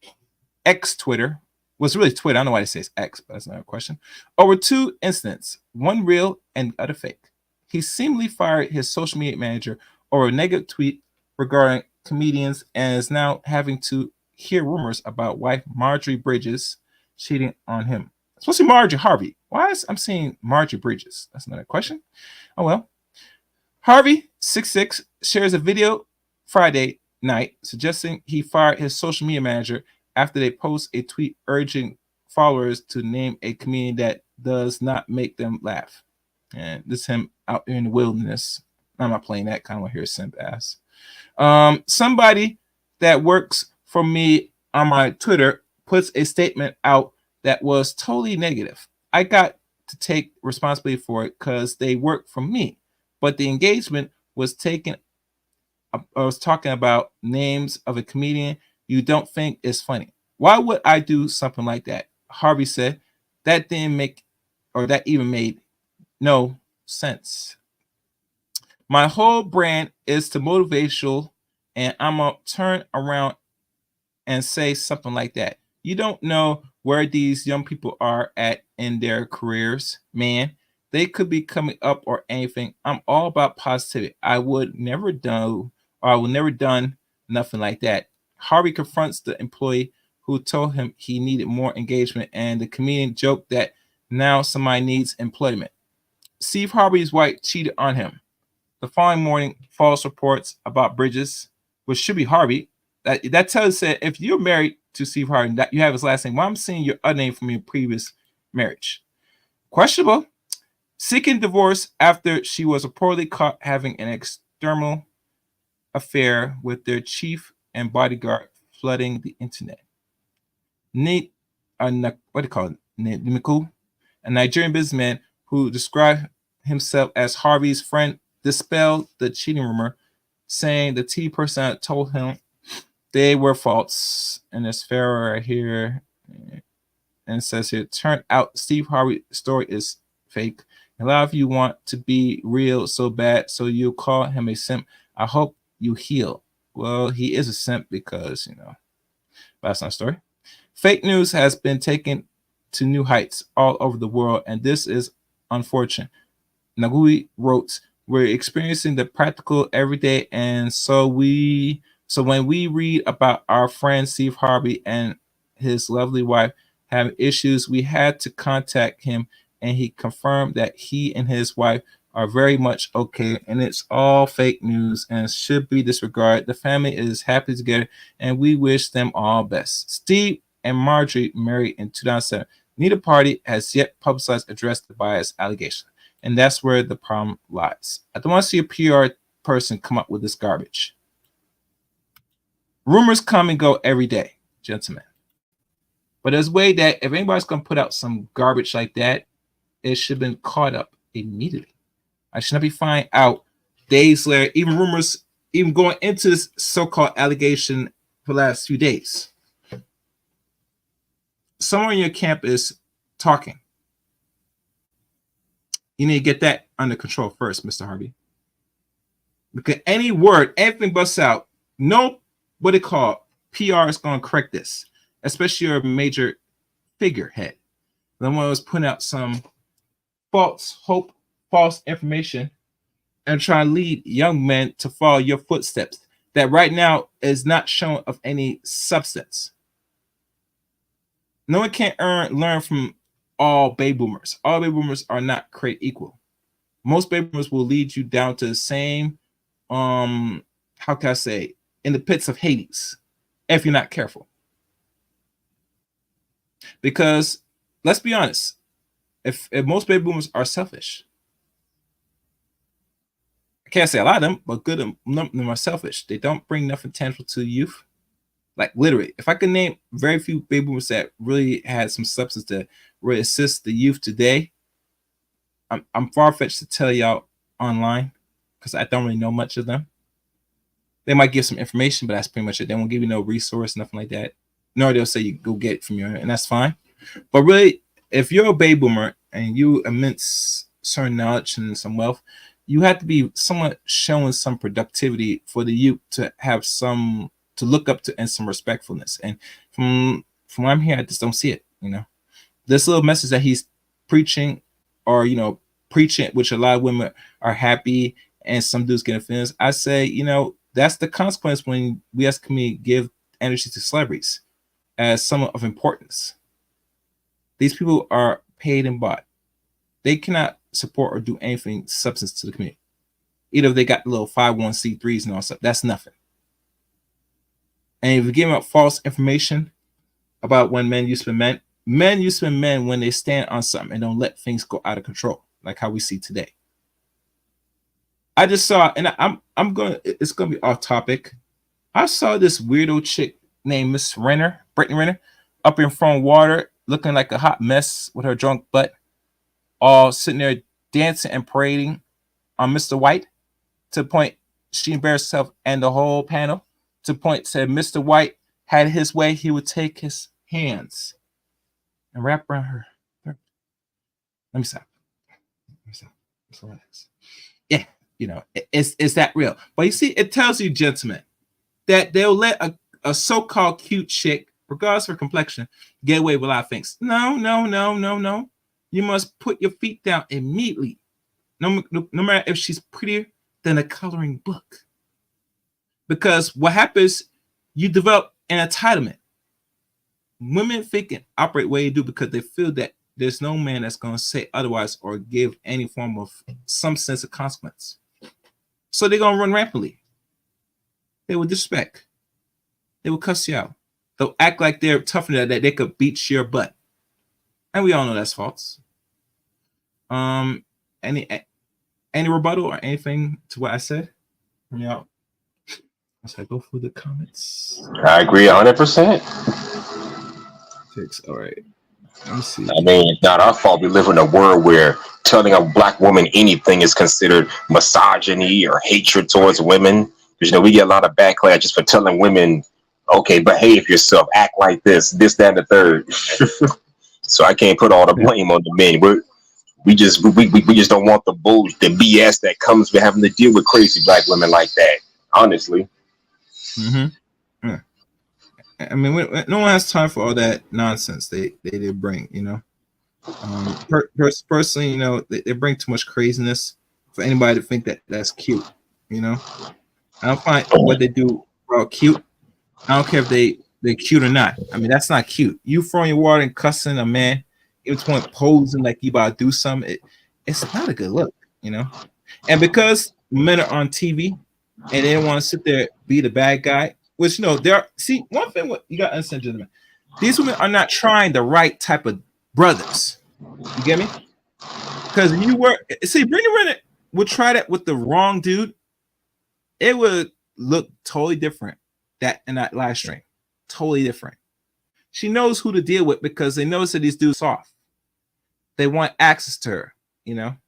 X Twitter. Well, it's really Twitter. I don't know why they say it's X, but that's another question. Over two incidents, one real and the other fake. He seemingly fired his social media manager over a negative tweet regarding comedians and is now having to hear rumors about wife Marjorie Bridges cheating on him. It's supposed to be Marjorie Harvey. Why is I'm seeing Marjorie Bridges? That's another question. Oh well. Harvey 66 shares a video Friday night suggesting he fired his social media manager after they post a tweet urging followers to name a comedian that does not make them laugh. And this is him out in the wilderness. I'm not playing that kind of here, simp ass. Somebody that works for me on my Twitter puts a statement out that was totally negative. I got to take responsibility for it because they work for me. But the engagement was taken. I was talking about names of a comedian you don't think is funny. Why would I do something like that? Harvey said that didn't make, or that even made no sense. My whole brand is to motivational, and I'm gonna turn around and say something like that. You don't know where these young people are at in their careers, man. They could be coming up or anything. I'm all about positivity. I would never do, or I would never done nothing like that. Harvey confronts the employee who told him he needed more engagement, and the comedian joked that now somebody needs employment. Steve Harvey's wife cheated on him. The following morning, false reports about Bridges, which should be Harvey, that tells that if you're married to Steve Harvey, that you have his last name. Well, I'm seeing your other name from your previous marriage. Questionable. Seeking divorce after she was reportedly caught having an extramarital affair with their chief and bodyguard, flooding the internet. Nate, what do you call it? Nimiku, a Nigerian businessman who described himself as Harvey's friend, dispelled the cheating rumor, saying the TV person told him they were false. And there's Farrah right here, and it says here, turned out Steve Harvey's story is fake. A lot of you want to be real so bad, so you call him a simp. I hope you heal. Well, he is a simp because, that's not a story. Fake news has been taken to new heights all over the world, and this is unfortunate. Nagui wrote, we're experiencing the practical every day, and so when we read about our friend Steve Harvey and his lovely wife having issues, we had to contact him, and he confirmed that he and his wife are very much okay, and it's all fake news and should be disregarded. The family is happy together, and we wish them all best. Steve and Marjorie married in 2007. Neither party has yet publicized addressed the bias allegation, and that's where the problem lies. I don't want to see a PR person come up with this garbage. Rumors come and go every day, gentlemen. But there's a way that if anybody's going to put out some garbage like that, it should have been caught up immediately. I should not be finding out days later, even rumors, even going into this so-called allegation for the last few days. Someone in your camp is talking. You need to get that under control first, Mr. Harvey. Because any word, anything busts out, no, what they call PR is going to correct this, especially your major figurehead. The one was putting out some false information and trying to lead young men to follow your footsteps that right now is not shown of any substance. No one can learn from all baby boomers. All baby boomers are not created equal. Most baby boomers will lead you down to the same, how can I say, in the pits of Hades, if you're not careful. Because let's be honest, if most baby boomers are selfish, I can't say a lot of them, but good of them are selfish. They don't bring nothing tangible to the youth. Like literally, if I could name very few baby boomers that really had some substance to really assist the youth today, I'm far-fetched to tell y'all online because I don't really know much of them. They might give some information, but that's pretty much it. They won't give you no resource, nothing like that. Nor they'll say you go get it from your, and that's fine. But really, if you're a baby boomer and you immense certain knowledge and some wealth, you have to be somewhat showing some productivity for the youth to have some to look up to and some respectfulness. And from what I'm here, I just don't see it. This little message that he's preaching, or preaching, which a lot of women are happy and some dudes get offended. I say, that's the consequence when we as a community give energy to celebrities as someone of importance. These people are paid and bought. They cannot support or do anything substance to the community. Either they got little 501c3s and all stuff. That's nothing. And if you give out false information about when men used to be men used to be men when they stand on something and don't let things go out of control, like how we see today. I just saw, and it's gonna be off topic. I saw this weirdo chick named Miss Renner, Brittany Renner, up in front of water, looking like a hot mess with her drunk butt, all sitting there dancing and parading on Mr. White, to the point she embarrassed herself and the whole panel, to the point said Mr. White had his way, he would take his hands and wrap around her. Let me stop. Let's relax. Yeah, it's that real. But you see, it tells you, gentlemen, that they'll let a so-called cute chick, regardless of her complexion, get away with a lot of things. No. You must put your feet down immediately. No matter if she's prettier than a coloring book. Because what happens, you develop an entitlement. Women think and operate the way they do because they feel that there's no man that's going to say otherwise or give any form of some sense of consequence. So they're going to run rampantly. They will disrespect. They will cuss you out. They'll act like they're tough enough that they could beat your butt. And we all know that's false. Any rebuttal or anything to what I said? Yeah. As I go through the comments. I agree 100%. All right. Let me see. I mean, it's not our fault we live in a world where telling a black woman anything is considered misogyny or hatred towards women. Because, we get a lot of backlash just for telling women, okay, behave yourself, act like this, that, and the third. So I can't put all the blame on the men. We just don't want the BS that comes with having to deal with crazy black women like that. Honestly. Mm-hmm. Yeah. I mean, no one has time for all that nonsense they bring. Personally, they bring too much craziness for anybody to think that that's cute. I don't find what they do cute. I don't care if they're cute or not. I mean, that's not cute. You throwing your water and cussing a man, even posing like you about to do something, it's not a good look, And because men are on TV and they don't want to sit there be the bad guy, which see, one thing what you got to understand, gentlemen, these women are not trying the right type of brothers. You get me? Because Brittany Renner would try that with the wrong dude, it would look totally different. That in that live stream, totally different. She knows who to deal with because they notice that these dudes soft. They want access to her, Talking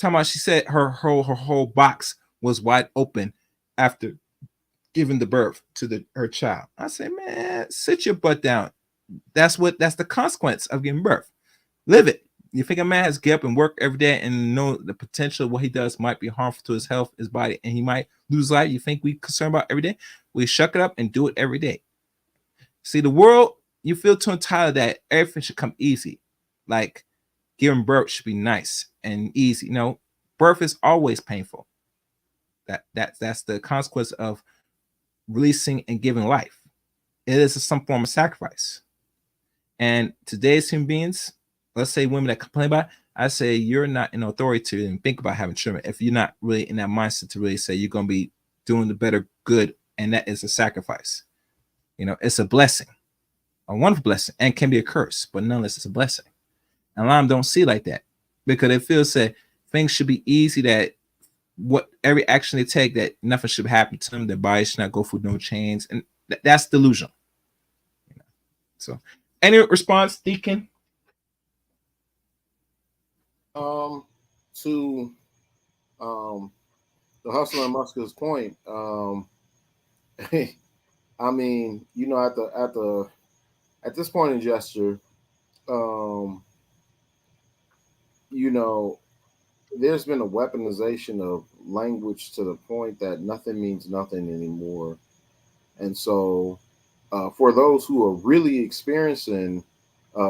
about, she said her whole box was wide open after giving the birth to her child. I say, man, sit your butt down. That's the consequence of giving birth. Live it. You think a man has to get up and work every day and know the potential of what he does might be harmful to his health, his body, and he might lose life? You think we concerned about every day? We shuck it up and do it every day. See, the world, you feel too entitled that everything should come easy. Like giving birth should be nice and easy. No, birth is always painful. That's the consequence of releasing and giving life. It is some form of sacrifice. And today's human beings, let's say women that complain about it, I say you're not in authority to even think about having children if you're not really in that mindset to really say you're going to be doing the better good, and that is a sacrifice. It's a blessing, a wonderful blessing, and can be a curse, but nonetheless, it's a blessing. And a lot of them don't see it like that because they feel that things should be easy, that every action they take, that nothing should happen to them, their body should not go through no change, and that's delusional. So, any response, Deacon? To the Hustler and Musker's point, I mean, at this point in gesture, there's been a weaponization of language to the point that nothing means nothing anymore. And so, for those who are really experiencing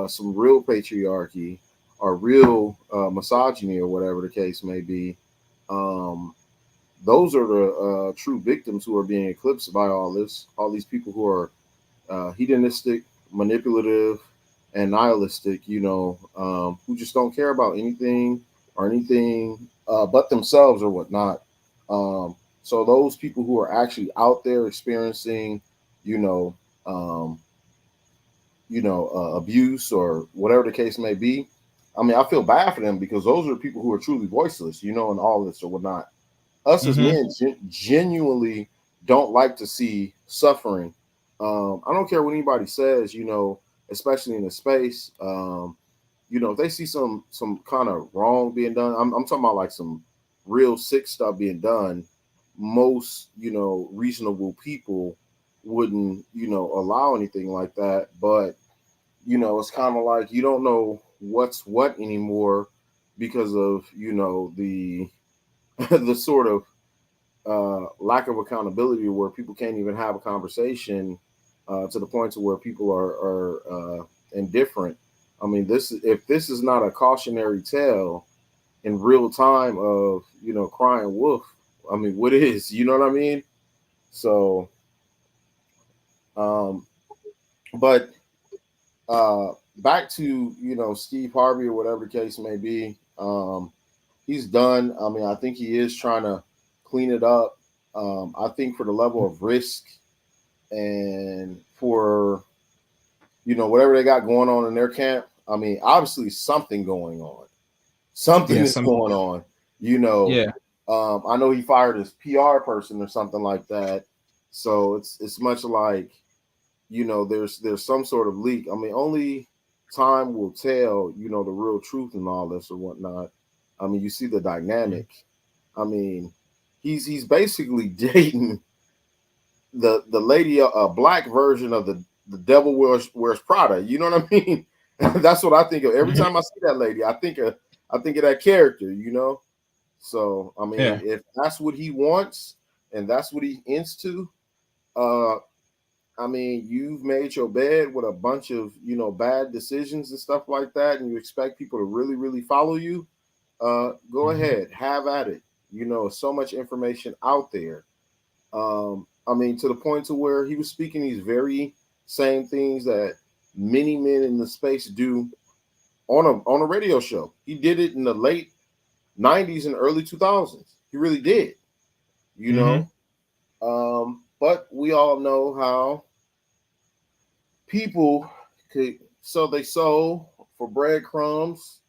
some real patriarchy or real misogyny or whatever the case may be, um, those are the true victims who are being eclipsed by all this. All these people who are hedonistic, manipulative, and nihilistic, who just don't care about anything or anything but themselves or whatnot. So those people who are actually out there experiencing, you know, um, abuse or whatever the case may be. I mean, I feel bad for them because those are people who are truly voiceless, in all this or whatnot. Us as Mm-hmm. men genuinely don't like to see suffering. I don't care what anybody says, especially in the space. If they see some kind of wrong being done, I'm talking about like some real sick stuff being done. Most reasonable people wouldn't allow anything like that, but it's kind of like you don't know what's what anymore because of the the sort of lack of accountability where people can't even have a conversation to the point to where people are indifferent. I mean, if this is not a cautionary tale in real time of crying wolf, I mean, what is? You know what I mean? So, um, but back to Steve Harvey or whatever the case may be. He's done. I mean, I think he is trying to clean it up. I think for the level of risk and for whatever they got going on in their camp. I mean, obviously something going on. Something Yeah, is going on. You know, yeah. I know he fired his PR person or something like that. So it's much like there's some sort of leak. I mean, only time will tell the real truth and all this or whatnot. I mean, you see the dynamic. I mean, he's basically dating the lady, a black version of the devil wears Prada. You know what I mean? That's what I think of every Mhm. time I see that lady. I think of that character. So I mean, Yeah. if that's what he wants and that's what he into, uh, I mean, you've made your bed with a bunch of bad decisions and stuff like that, and you expect people to really, really follow you. Go Mhm. ahead, have at it. So much information out there. I mean, to the point to where he was speaking these very same things that many men in the space do on a radio show. He did it in the late '90s and early 2000s. He really did. You Mhm. know, but we all know how people could so they sold for breadcrumbs,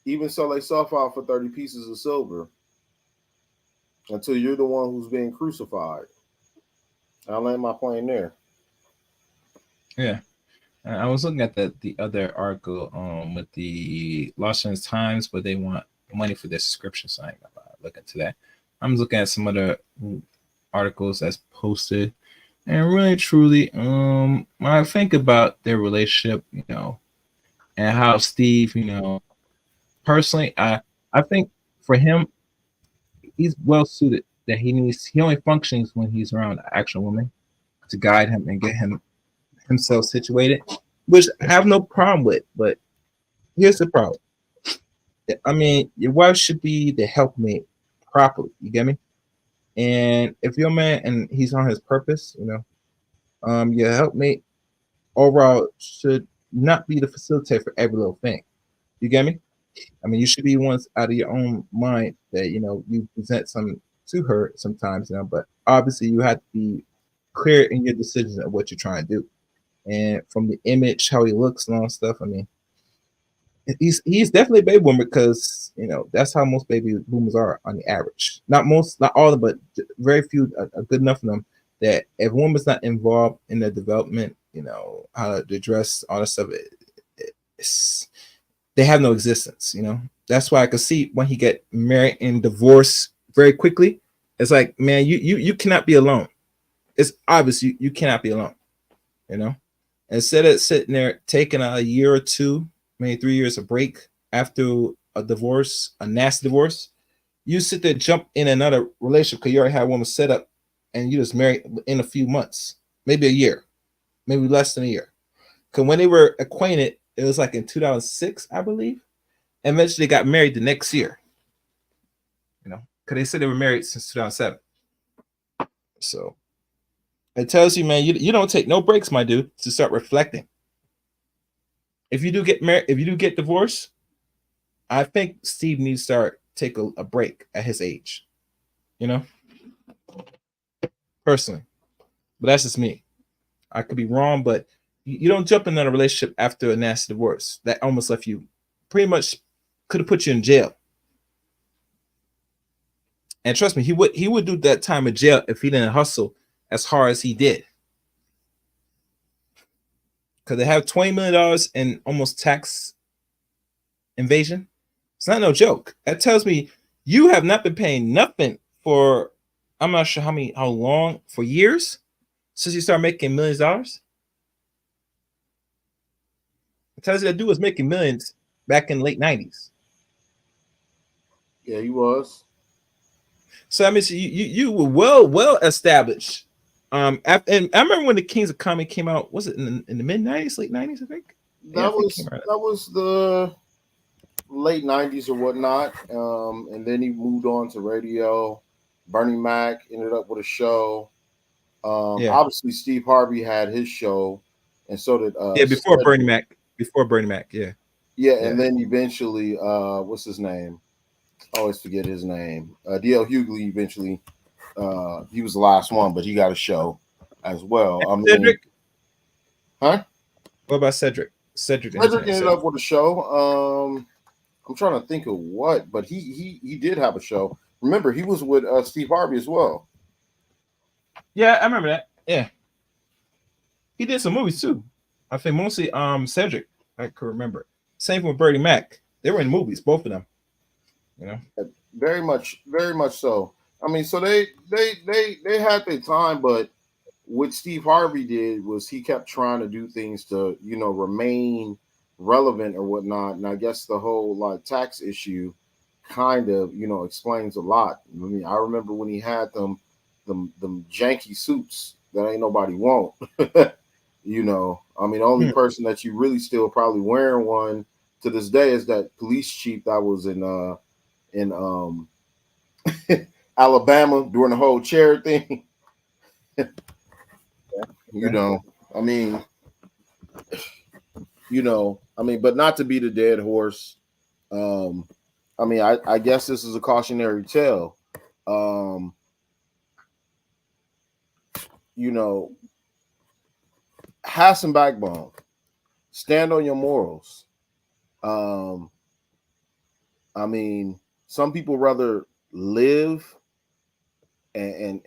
even so they sell out for 30 pieces of silver until you're the one who's being crucified. I'll land my plane there. Yeah. I was looking at the other article with the Los Angeles Times, but they want money for their subscription, so I ain't gonna look into that. I'm looking at some other articles that's posted, and really truly, when I think about their relationship, and how Steve, personally, I think for him, he's well suited. That he only functions when he's around an actual woman to guide him and get himself situated, which I have no problem with. But here's the problem. I mean, your wife should be the helpmate properly. You get me? And if you're a man and he's on his purpose, your helpmate overall should not be the facilitator for every little thing. You get me? I mean, you should be ones out of your own mind that you present some to her sometimes, but obviously you have to be clear in your decisions of what you're trying to do. And from the image, how he looks and all stuff, I mean, he's definitely a baby boomer because that's how most baby boomers are on the average. Not most, not all of them, but very few are good enough of them that if a woman's not involved in their development, how to dress, all that stuff, it's, they have no existence. That's why I could see when he get married and divorced very quickly. It's like, man, you cannot be alone. It's obvious you cannot be alone. You know, instead of sitting there taking a year or two, maybe 3 years a break after a divorce, a nasty divorce, You sit there, jump in another relationship because you already had one set up, and you just married in a few months, maybe a year, maybe less than a year. Because when they were acquainted, it was like in 2006, I believe. And eventually, they got married the next year. You know, because they said they were married since 2007. So it tells you, man, you don't take no breaks, my dude, to start reflecting. If you do get married, if you do get divorced, I think Steve needs to start take a break at his age. You know, personally, but that's just me. I could be wrong, but you don't jump in a relationship after a nasty divorce that almost left you, pretty much could have put you in jail. And trust me, he would do that time in jail if he didn't hustle as hard as he did. Because they have $20 million in almost tax invasion. It's not no joke. That tells me you have not been paying nothing for, I'm not sure how long, for years since you start making millions of dollars. It tells you that dude was making millions back in the late 90s. Yeah, he was. So I mean, so you were well established. And I remember when the Kings of Comedy came out. Was it in the mid 90s, late 90s? I think. Yeah, I think it came out. That was the late 90s or whatnot. And then he moved on to radio. Bernie Mac ended up with a show. Yeah. Obviously Steve Harvey had his show, and so did before Bernie Mac. Before Bernie Mac, yeah. Yeah, and then eventually, what's his name? I always forget his name. DL Hughley eventually, he was the last one, but he got a show as well. I mean, Cedric? Huh? What about Cedric? Cedric ended up with a show. I'm trying to think of what, but he did have a show. Remember, he was with Steve Harvey as well. Yeah, I remember that. Yeah, he did some movies too. I think mostly Cedric. I could remember. Same with Bernie Mac. They were in movies, both of them. You know, very much so. I mean, so they had their time, but what Steve Harvey did was he kept trying to do things to, remain relevant or whatnot. And I guess the whole like tax issue kind of, explains a lot. I mean, I remember when he had them janky suits that ain't nobody want. I mean, the only person that you really still probably wearing one to this day is that police chief that was in Alabama during the whole chair thing. I mean, but not to be the dead horse. I mean, I guess this is a cautionary tale. Have some backbone. Stand on your morals. I mean, some people rather live and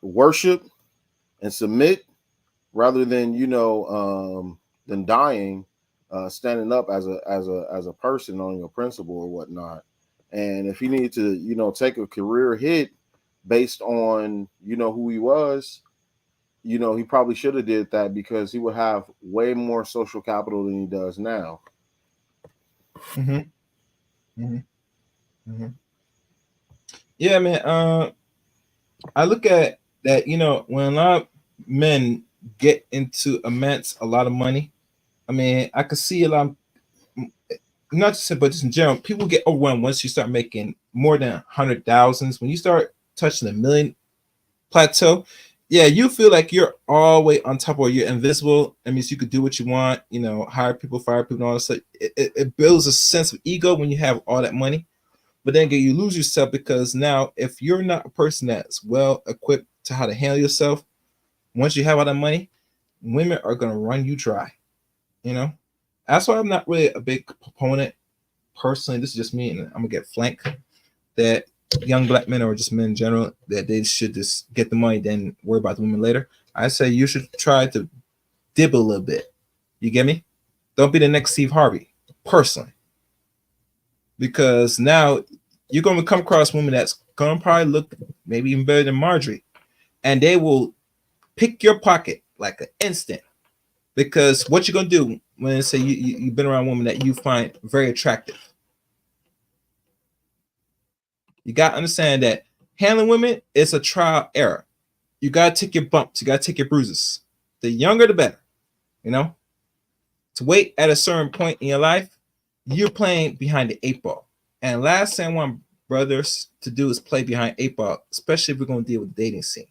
worship and submit rather than than dying, standing up as a person on your principle or whatnot. And if he needed to take a career hit based on who he was, he probably should have did that because he would have way more social capital than he does now. Yeah, man. I look at that. When a lot of men get into immense a lot of money, I mean, I could see a lot. Not just, but just in general, people get overwhelmed once you start making more than 100,000s. When you start touching the million plateau, yeah, you feel like you're all the way on top, or you're invisible. That means you could do what you want, hire people, fire people, and all that stuff. It builds a sense of ego when you have all that money. But then again, you lose yourself because now if you're not a person that's well equipped to how to handle yourself, once you have all that money, women are going to run you dry. That's why I'm not really a big proponent personally. This is just me, and I'm going to get flanked that young black men or just men in general, that they should just get the money, then worry about the women later. I say you should try to dib a little bit. You get me? Don't be the next Steve Harvey, personally. Because now you're going to come across women that's going to probably look maybe even better than Marjorie. And they will pick your pocket like an instant. Because what you're going to do when say you've been around women that you find very attractive. You got to understand that handling women is a trial error. You got to take your bumps. You got to take your bruises. The younger, the better. You know, to wait at a certain point in your life, you're playing behind the 8 ball. And last thing I want brothers to do is play behind 8 ball, especially if we're going to deal with the dating scene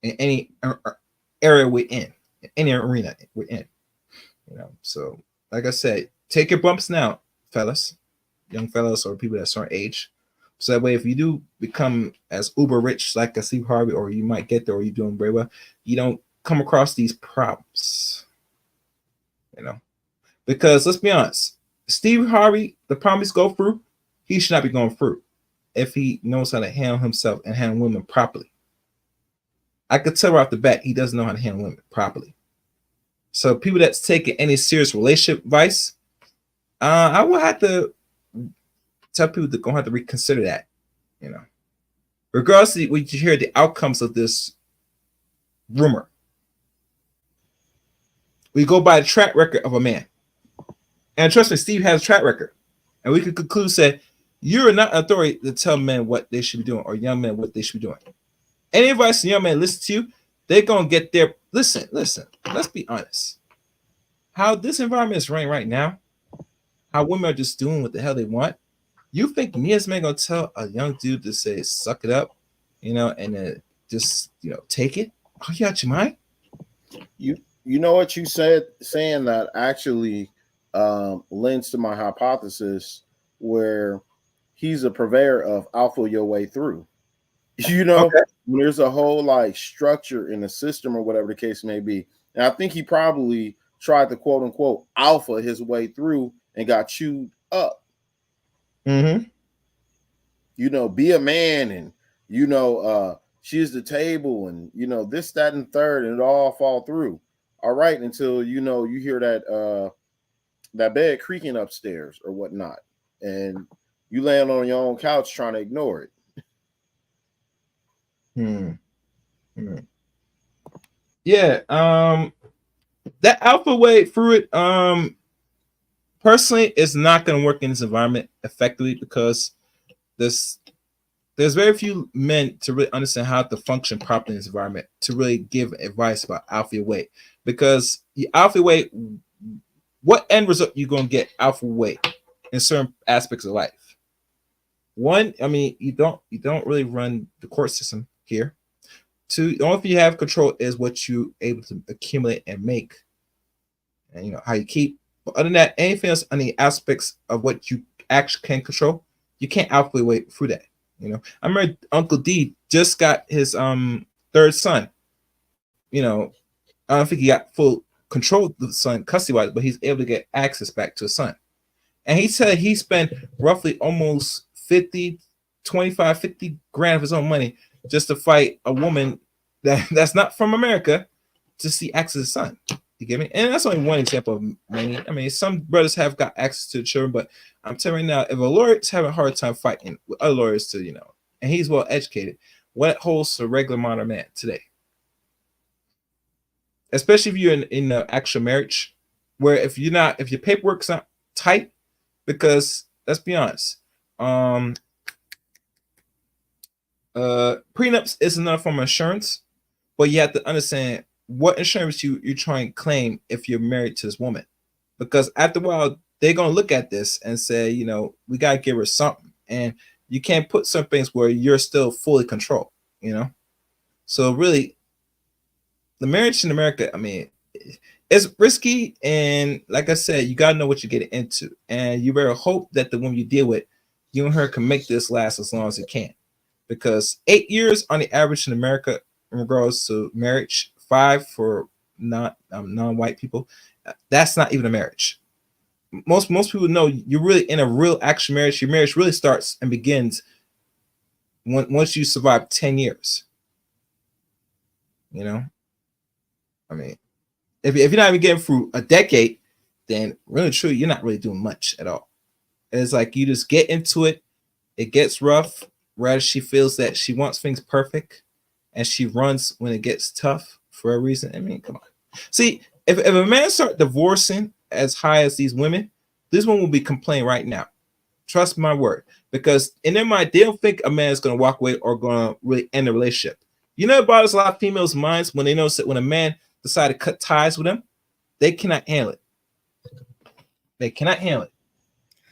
in any area we're in any arena we're in. You know, so like I said, take your bumps now, fellas, young fellas, or people that certain age. So that way, if you do become as uber rich like a Steve Harvey, or you might get there, or you're doing very well, you don't come across these problems. You know, because let's be honest, Steve Harvey, the problems go through, he should not be going through if he knows how to handle himself and handle women properly. I could tell right off the bat he doesn't know how to handle women properly. So people that's taking any serious relationship advice, I will have to tell people they're gonna have to reconsider that. You know, regardless of what you hear the outcomes of this rumor, we go by the track record of a man, and trust me, Steve has a track record, and we can conclude that you're not an authority to tell men what they should be doing or young men what they should be doing. Any advice a young man listen to you, they're gonna get their listen. Let's be honest. How this environment is running right now, how women are just doing what the hell they want. You think me as a man gonna tell a young dude to say suck it up, you know, and then just take it? Oh, you out your mind? You know what you said, saying that actually lends to my hypothesis where he's a purveyor of alpha your way through. You know, Okay. when there's a whole like structure in the system or whatever the case may be. And I think he probably tried to quote unquote alpha his way through and got chewed up. Mm-hmm. You know, be a man and she's the table and this, that, and third, and it all fall through. All right, until you hear that bed creaking upstairs or whatnot, and you land on your own couch trying to ignore it. Yeah. That alpha way through it. Personally, it's not going to work in this environment effectively because there's very few men to really understand how to function properly in this environment to really give advice about alpha way. Because the alpha way, what end result you going to get alpha way in certain aspects of life? One, I mean, you don't really run the court system here. Two, the only thing you have control is what you able to accumulate and make, and how you keep. But other than that, anything else on the aspects of what you actually can control, you can't alpha way through that. I remember Uncle D just got his third son. I don't think he got full control of the son custody wise, but he's able to get access back to his son. And he said he spent roughly almost 50 grand of his own money just to fight a woman that's not from America to see access to his son. You get me? And that's only one example of many. I mean, some brothers have got access to the children, but I'm telling you right now, if a lawyer's having a hard time fighting with other lawyers and he's well educated, what holds a regular modern man today? Especially if you're in the actual marriage, where if your paperwork's not tight, because let's be honest, prenups is another form of insurance, but you have to understand what insurance you're trying to claim if you're married to this woman, because after a while they're gonna look at this and say, we gotta give her something, and you can't put some things where you're still fully controlled. So really, the marriage in America, I mean, it's risky, and like I said, you gotta know what you're getting into, and you better hope that the woman you deal with, you and her can make this last as long as it can, because 8 years on the average in America in regards to marriage, 5 for non-white people, that's not even a marriage. Most people know you're really in a real actual marriage. Your marriage really starts and begins once you survive 10 years. I mean, if you're not even getting through a decade, then really truly you're not really doing much at all. It's like you just get into it, it gets rough, rather she feels that she wants things perfect, and she runs when it gets tough for a reason. I mean, come on. See, if a man start divorcing as high as these women will be complaining right now. Trust my word. Because in their mind, they don't think a man is going to walk away or going to really end the relationship. You know, it bothers a lot of females' minds when they notice that when a man decides to cut ties with them, they cannot handle it. They cannot handle it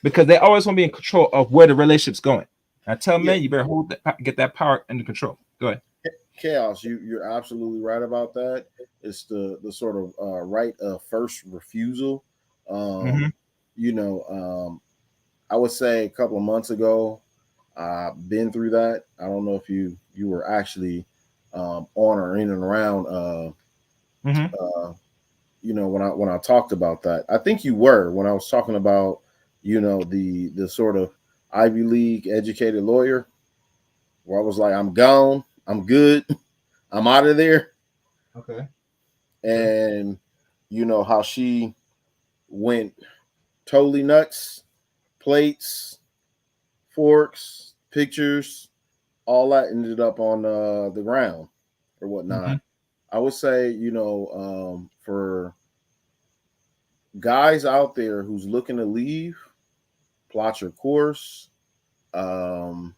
because they always want to be in control of where the relationship's going. I tell Yeah. men, you better get that power under control. Go ahead. Chaos. You're absolutely right about that. It's the sort of right of first refusal. Mm-hmm. You know, I would say a couple of months ago, I've been through that. I don't know if you were actually on or in and around. Mm-hmm. You know, when I talked about that, I think you were when I was talking about, you know, the sort of Ivy League educated lawyer, where I was like, I'm gone, I'm good, I'm out of there, Okay. and you know how she went totally nuts, plates, forks, pictures, all that ended up on the ground or whatnot. Mm-hmm. I would say, you know, for guys out there who's looking to leave, plot your course, um,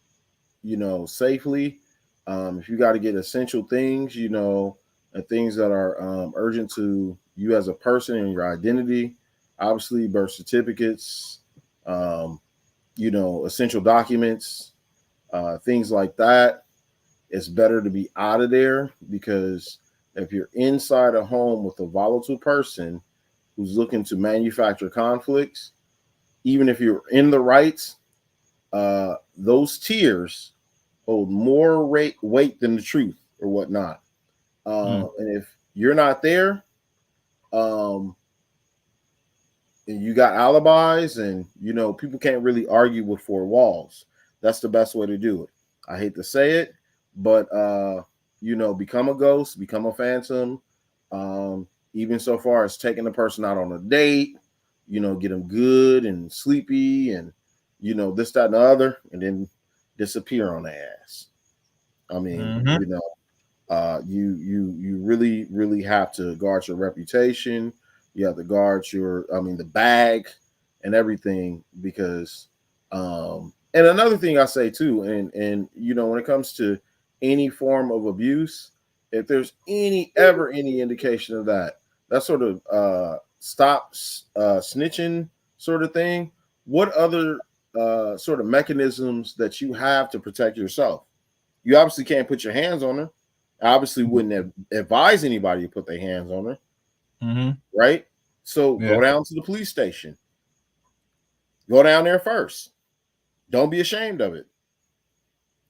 you know, safely. If you got to get essential things, you know, and things that are urgent to you as a person and your identity, obviously birth certificates, um, you know, essential documents, things like that. It's better to be out of there because if you're inside a home with a volatile person who's looking to manufacture conflicts, even if you're in the rights, those tears hold more weight than the truth or whatnot. And if you're not there, um, and you got alibis, and you know people can't really argue with four walls. That's the best way to do it. I hate to say it, but you know, become a ghost, become a phantom. Even so far as taking the person out on a date, you know, get them good and sleepy, and you know this, that, and the other, and then disappear on their ass. I mean, Mm-hmm. you know, you really have to guard your reputation. You have to guard the bag and everything because and another thing I say too, and you know, when it comes to any form of abuse, if there's any indication of that sort of stop snitching sort of thing, what other sort of mechanisms that you have to protect yourself? You obviously can't put your hands on her. I obviously wouldn't advise anybody to put their hands on her, Mm-hmm. right? So Yeah. go down to the police station. Go down there first. Don't be ashamed of it.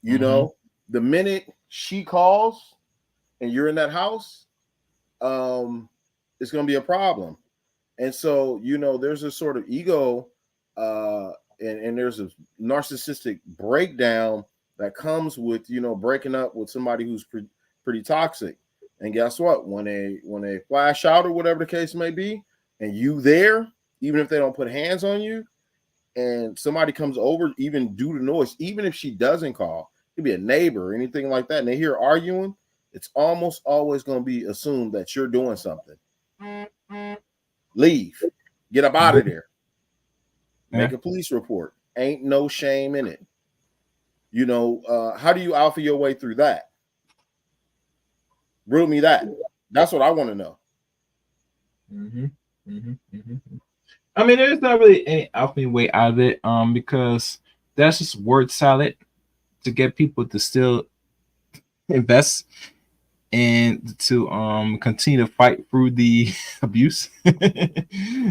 You Mm-hmm. know, the minute she calls and you're in that house, it's going to be a problem. And so, you know, there's a sort of ego and there's a narcissistic breakdown that comes with, you know, breaking up with somebody who's pretty toxic. And guess what? When they flash out or whatever the case may be, and you there, even if they don't put hands on you, and somebody comes over, even due to noise, even if she doesn't call, it could be a neighbor or anything like that, and they hear arguing, it's almost always going to be assumed that you're doing something. Leave. Get up out of there. Make a police report. Ain't no shame in it. You know, how do you alpha your way through that? Riddle me that. That's what I want to know. Mm-hmm. Mm-hmm. Mm-hmm. I mean, there's not really any alpha way out of it, because that's just word salad to get people to still invest and to continue to fight through the abuse.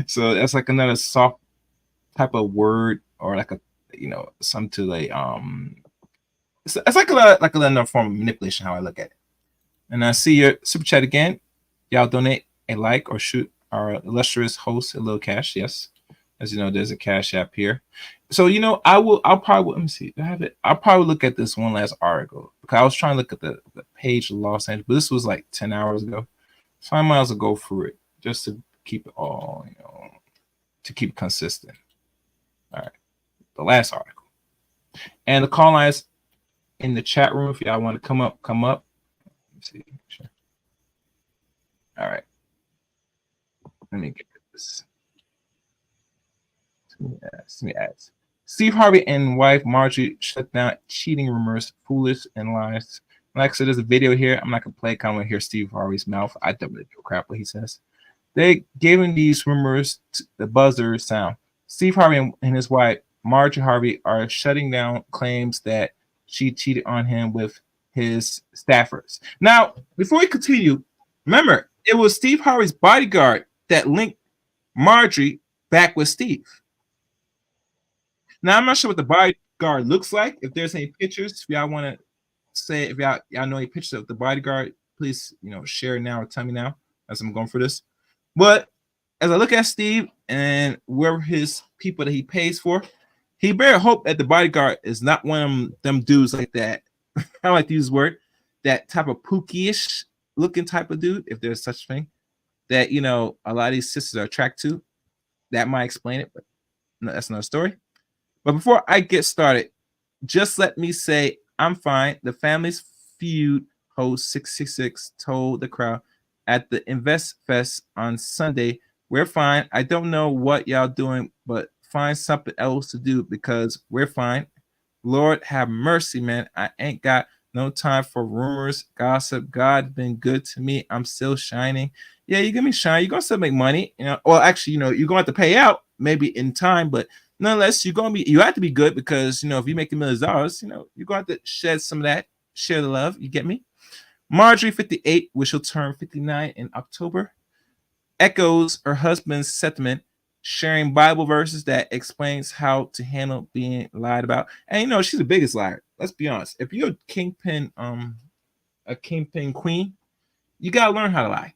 So that's like another soft type of word, or like a, you know, some to like it's like another form of manipulation, how I look at it. And I see your super chat again. Y'all donate a like or shoot our illustrious host a little cash. Yes, as you know, there's a cash app here. So you know, I'll probably, let me see. Do I have it? I'll probably look at this one last article because I was trying to look at the page of Los Angeles, but this was like 10 hours ago. So I might as well go through it just to keep it all, you know, to keep it consistent. All right, the last article. And the call lines in the chat room, if y'all want to come up, come up. Let's see. Sure. All right. Let me get this. Let me ask. Steve Harvey and wife Marjorie shut down cheating rumors, foolish and lies. Like I said, there's a video here. I'm not gonna play. I want to hear Steve Harvey's mouth. I don't really give a crap what he says. They giving these rumors the buzzer sound. Steve Harvey and his wife Marjorie Harvey are shutting down claims that she cheated on him with his staffers. Now, before we continue, remember it was Steve Harvey's bodyguard that linked Marjorie back with Steve. Now I'm not sure what the bodyguard looks like. If there's any pictures, if y'all want to say, if y'all know any pictures of the bodyguard, please share now or tell me now as I'm going for this. But as I look at Steve and where his people that he pays for, he better hope that the bodyguard is not one of them dudes like that. I like to use the word, that type of pookie-ish looking type of dude, if there's such thing, that a lot of these sisters are attracted to. That might explain it, but no, that's another story. But before I get started, just let me say I'm fine. The Family's Feud host 666 told the crowd at the Invest Fest on Sunday, "We're fine. I don't know what y'all doing, but find something else to do because we're fine. Lord have mercy, man. I ain't got no time for rumors, gossip. God been good to me. I'm still shining. Yeah, you're gonna be shining. You're gonna still make money. Well, actually, you're gonna have to pay out maybe in time, but nonetheless, you have to be good because if you make $1 million, you're gonna have to shed some of that, share the love. You get me? Marjorie, 58, which will turn 59 in October, echoes her husband's sentiment, sharing Bible verses that explains how to handle being lied about. And she's the biggest liar. Let's be honest. If you're a kingpin queen, you gotta learn how to lie.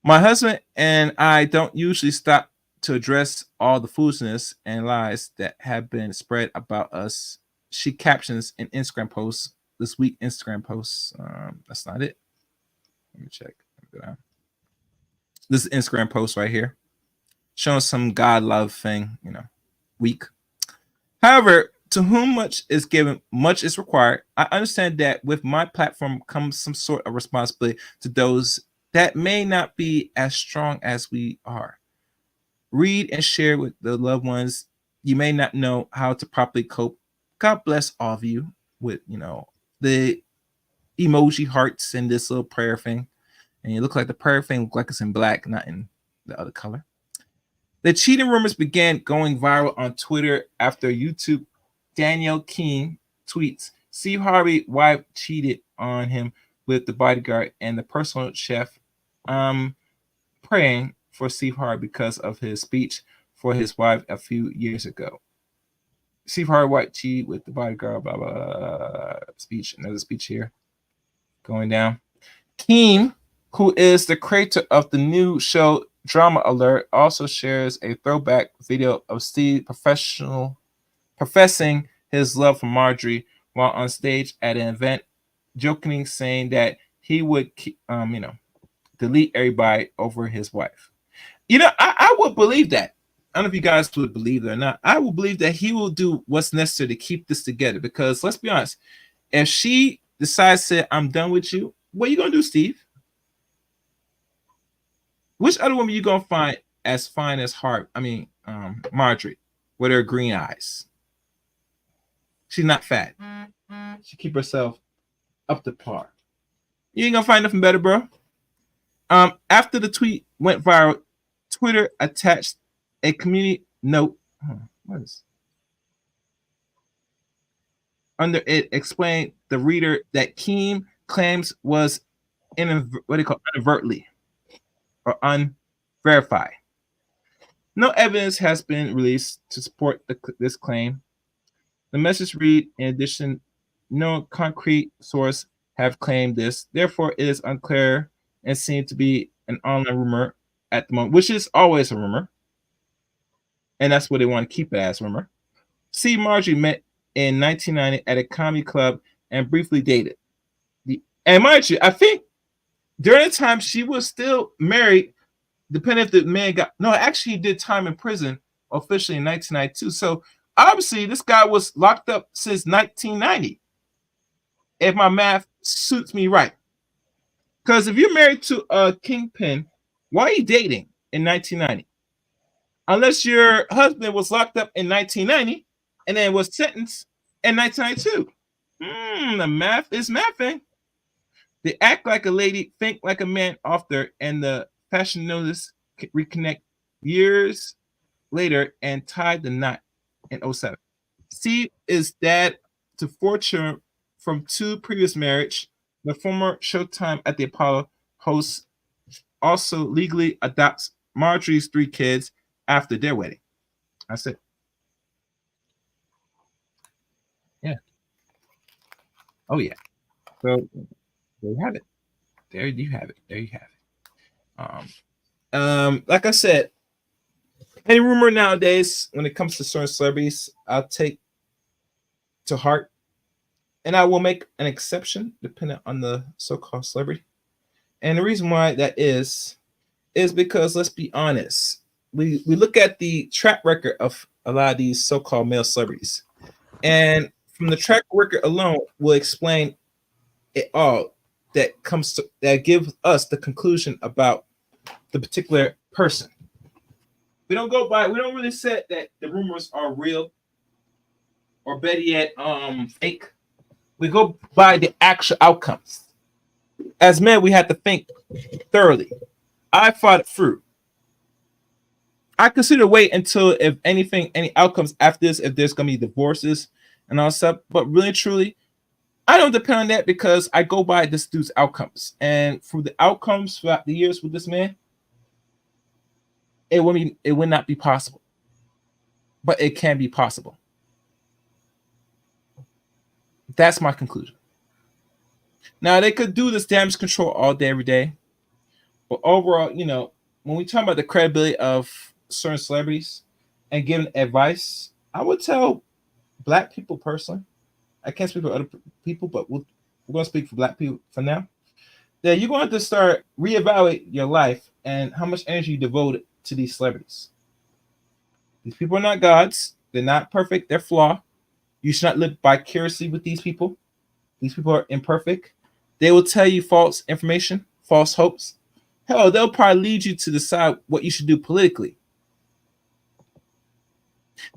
My husband and I don't usually stop to address all the foolishness and lies that have been spread about us. She captions an Instagram post this week. Instagram post. That's not it. Let me check. This Instagram post right here, showing some God love thing. Weak. However, to whom much is given, much is required. I understand that with my platform comes some sort of responsibility to those that may not be as strong as we are. Read and share with the loved ones. You may not know how to properly cope. God bless all of you with, the emoji hearts and this little prayer thing. And it looks like the prayer thing looks like it's in black, not in the other color. The cheating rumors began going viral on Twitter after YouTube Danielle King tweets, Steve Harvey wife cheated on him with the bodyguard and the personal chef. Praying for Steve Harvey because of his speech for his wife a few years ago. Steve Harvey wife cheated with the bodyguard, blah, blah, blah, speech. Another speech here going down. Keen, who is the creator of the new show Drama Alert, also shares a throwback video of Steve professing his love for Marjorie while on stage at an event, jokingly saying that he would, delete everybody over his wife. I would believe that. I don't know if you guys would believe it or not. I would believe that he will do what's necessary to keep this together because let's be honest, if she decides to say, I'm done with you, what are you going to do, Steve? Which other woman you going to find as fine as Marjorie with her green eyes? She's not fat. She keep herself up to par. You ain't going to find nothing better, bro. After the tweet went viral, Twitter attached a community note. What is under it? Explained the reader that Keem claims was inadvertently or unverified. No evidence has been released to support this claim. The message read, in addition, no concrete source have claimed this. Therefore, it is unclear and seemed to be an online rumor at the moment, which is always a rumor. And that's what they want to keep it as, rumor. C. Marjorie met in 1990 at a comedy club and briefly dated. And mind you, I think during the time she was still married, depending if the man actually he did time in prison officially in 1992. So obviously this guy was locked up since 1990. If my math suits me right. Because if you're married to a kingpin, why are you dating in 1990? unless your husband was locked up in 1990 and then was sentenced in 1992. The math is mathing. They act like a lady, think like a man author, and the fashion notice reconnect years later and tied the knot in '07. Steve is dad to 4 children from 2 previous marriage. The former Showtime at the Apollo host also legally adopts Marjorie's 3 kids after their wedding. That's it. Yeah. Oh yeah. So there you have it. There you have it. There you have it. Like I said, any rumor nowadays when it comes to certain celebrities, I'll take to heart, and I will make an exception depending on the so-called celebrity. And the reason why that is because let's be honest, we look at the track record of a lot of these so-called male celebrities, and from the track record alone, will explain it all that gives us the conclusion about the particular person. We don't really say that the rumors are real or better yet, fake. We go by the actual outcomes. As men, we have to think thoroughly. I thought it through. I consider wait until if anything, any outcomes after this, if there's gonna be divorces and all stuff. But really, truly, I don't depend on that because I go by this dude's outcomes. And for the outcomes throughout the years with this man, it would not be possible. But it can be possible. That's my conclusion. Now they could do this damage control all day, every day. But overall, when we talk about the credibility of certain celebrities and giving advice, I would tell Black people personally. I can't speak for other people, but we're going to speak for Black people for now. That you're going to start reevaluate your life and how much energy you devote to these celebrities. These people are not gods. They're not perfect. They're flawed. You should not live vicariously with these people. These people are imperfect. They will tell you false information, false hopes. Hell, they'll probably lead you to decide what you should do politically.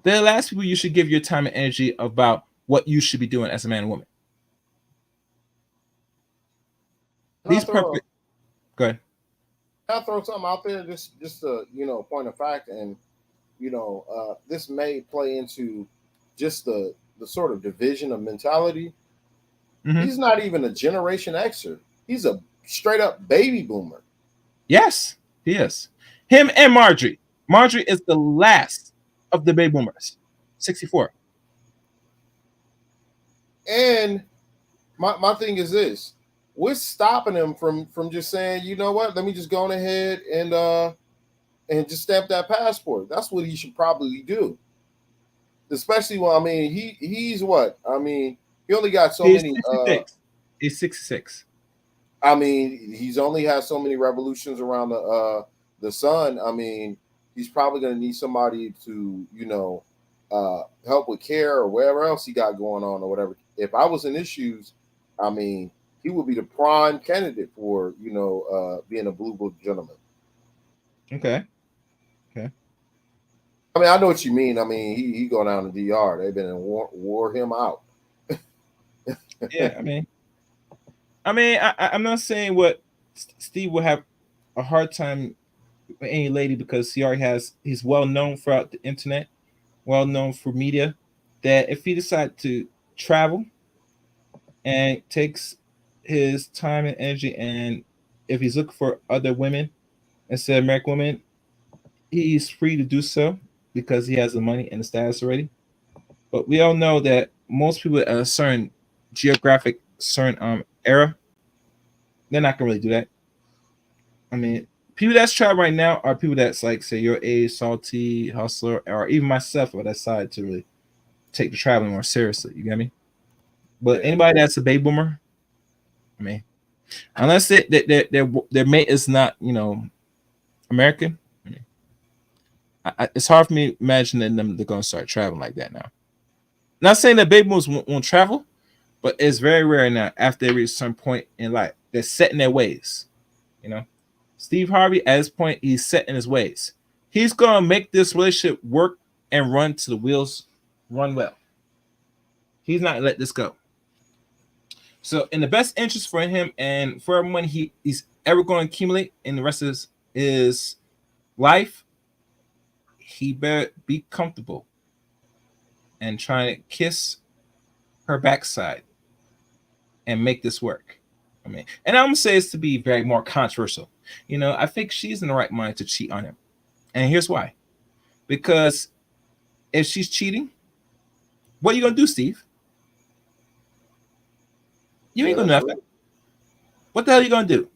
They're the last people you should give your time and energy about what you should be doing as a man and woman. These perfect. Go ahead. I'll throw something out there, just a point of fact, and this may play into just the sort of division of mentality. Mm-hmm. He's not even a Generation Xer. He's a straight up baby boomer. Yes, he is. Him and Marjorie. Marjorie is the last of the baby boomers. 64. And my thing is this. What's stopping him from just saying, you know what, let me just go on ahead and just stamp that passport? That's what he should probably do. Especially when, he's what? He only got so many. 66. He's 66. He's only had so many revolutions around the sun. He's probably going to need somebody to, help with care or whatever else he got going on or whatever. If I was in his shoes, he would be the prime candidate for, being a blue book gentleman. Okay. I know what you mean. He go down to DR. They've been in wore him out. Yeah, I'm not saying what Steve will have a hard time with any lady because he's well known throughout the internet, well known for media, that if he decides to travel and takes his time and energy, and if he's looking for other women instead of American women, he's free to do so because he has the money and the status already. But we all know that most people at a certain geographic, certain era, they're not gonna really do that. People that's traveling right now are people that's like, say, your age, salty, hustler, or even myself on that side to really take the traveling more seriously. You get me? But anybody that's a baby boomer, unless their mate is not, American, it's hard for me imagining them they're gonna start traveling like that now. Not saying that baby boomers won't travel, but it's very rare now after they reach a certain point in life. They're set in their ways. Steve Harvey, at this point, he's set in his ways. He's gonna make this relationship work and run to the wheels run well. He's not gonna let this go. So, in the best interest for him and for everyone he's ever going to accumulate in the rest of his life, he better be comfortable and trying to kiss her backside and make this work. I mean, and I'm gonna say this to be very more controversial. You know, I think she's in the right mind to cheat on him, and here's why: because if she's cheating, what are you gonna do, Steve? You ain't gonna do nothing. What the hell are you gonna do?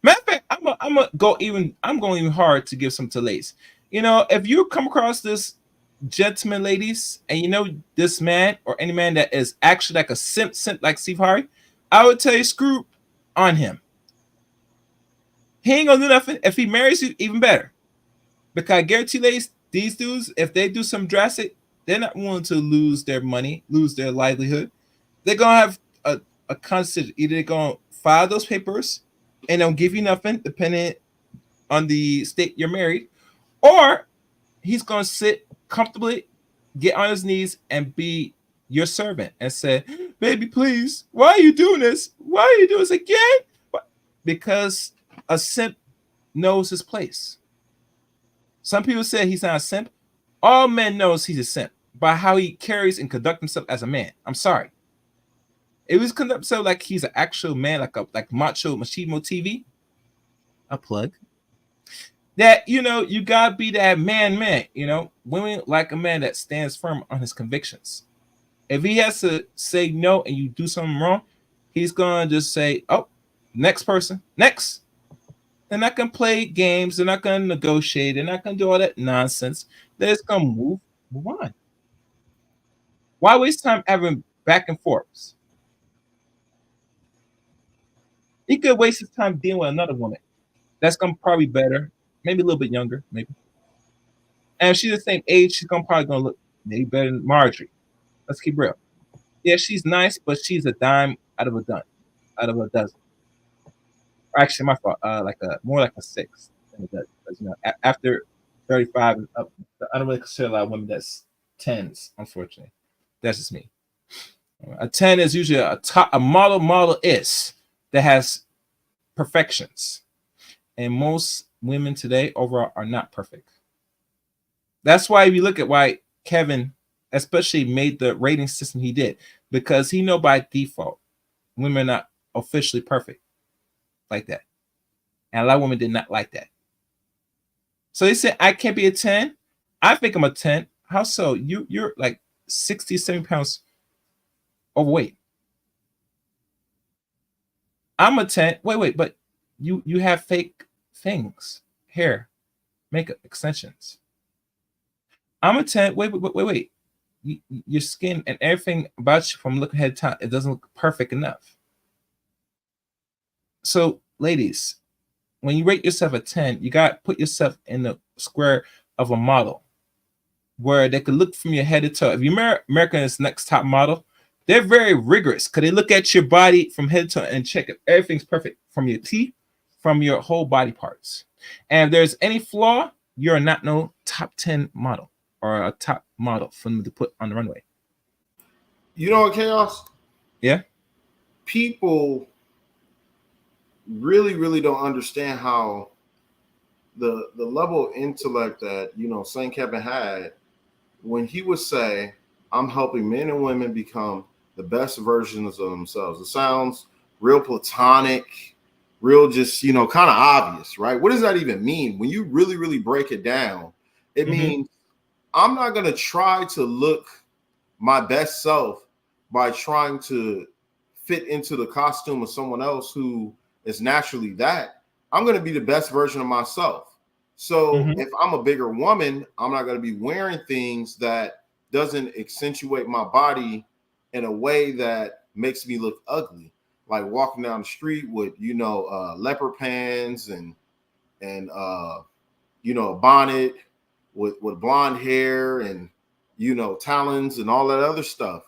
Matter of fact, I'm going even hard to give some to Lace. You know, if you come across this gentleman, ladies, and you know this man or any man that is actually like a simp like Steve Harvey, I would tell you screw on him. He ain't gonna do nothing. If he marries you, even better. Because I guarantee, ladies, these dudes, if they do some drastic, they're not willing to lose their money, lose their livelihood. They're gonna have a constant. Either they're gonna file those papers and don't give you nothing, depending on the state you're married, or he's gonna sit comfortably, get on his knees, and be your servant and say, "Baby, please, why are you doing this? Why are you doing this again?" Because a simp knows his place. Some people say he's not a simp. All men knows he's a simp by how he carries and conducts himself as a man. I'm sorry. If he's conduct himself like he's an actual man, like Macho Machimo TV, a plug. That you know, you gotta be that man. You know, women like a man that stands firm on his convictions. If he has to say no and you do something wrong, he's gonna just say, "Oh, next person, next." They're not gonna play games. They're not gonna negotiate. They're not gonna do all that nonsense. They're just gonna move on. Why waste time having back and forths? He could waste his time dealing with another woman that's gonna probably better, maybe a little bit younger, maybe. And if she's the same age, she's probably gonna look maybe better than Marjorie. Let's keep real. Yeah, she's nice, but she's a dime out of a dozen. Actually, my fault. Like a more like a six than a dozen. Because, you know, after 35 and up, I don't really consider a lot of women that's tens. Unfortunately, that's just me. A 10 is usually a model is that has perfections, and most women today overall are not perfect. That's why if you look at why Kevin especially made the rating system he did, because he know by default women are not officially perfect like that, and a lot of women did not like that. So they said I can't be a 10. I think I'm a 10. How so? You're like 60, 70 pounds overweight. I'm a 10. Wait, but you have fake things, hair, makeup, extensions. I'm a 10. Wait. Your skin and everything about you from looking ahead of time, it doesn't look perfect enough. So, ladies, when you rate yourself a 10, you got to put yourself in the square of a model where they could look from your head to toe. If you're America's Next Top Model, they're very rigorous because they look at your body from head to toe and check if everything's perfect from your teeth, from your whole body parts. And if there's any flaw, you're not no top 10 model or a top model for them to put on the runway. You know what, Chaos? Yeah. People really don't understand how the level of intellect that, you know, St. Kevin had when he would say, "I'm helping men and women become the best versions of themselves." It sounds real platonic, real just, you know, kind of obvious, right? What does that even mean? When you really break it down, it means I'm not going to try to look my best self by trying to fit into the costume of someone else who is naturally that. I'm going to be the best version of myself. So if I'm a bigger woman, I'm not going to be wearing things that doesn't accentuate my body in a way that makes me look ugly, like walking down the street with, you know, leopard pants and you know, a bonnet with blonde hair and, you know, talons and all that other stuff.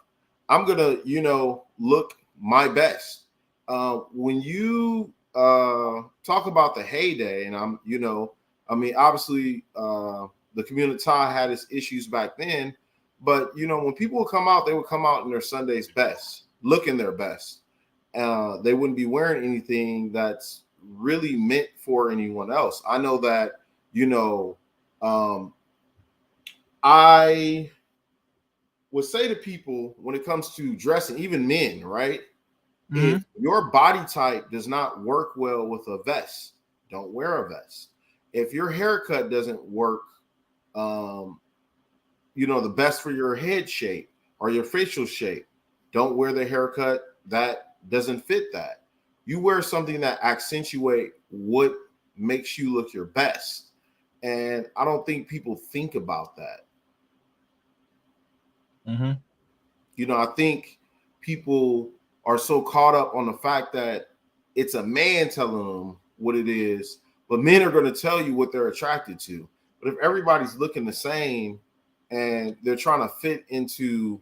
I'm gonna, you know, look my best. When you talk about the heyday, and I'm, you know, I mean, obviously, the community had its issues back then, but you know, when people would come out, they would come out in their Sunday's best, looking their best. They wouldn't be wearing anything that's really meant for anyone else. I know that, you know, I would say to people when it comes to dressing, even men, right? If your body type does not work well with a vest, don't wear a vest. If your haircut doesn't work, you know, the best for your head shape or your facial shape, don't wear the haircut that doesn't fit that. You wear something that accentuate what makes you look your best. And I don't think people think about that. You know, I think people are so caught up on the fact that it's a man telling them what it is, but men are going to tell you what they're attracted to. But if everybody's looking the same and they're trying to fit into,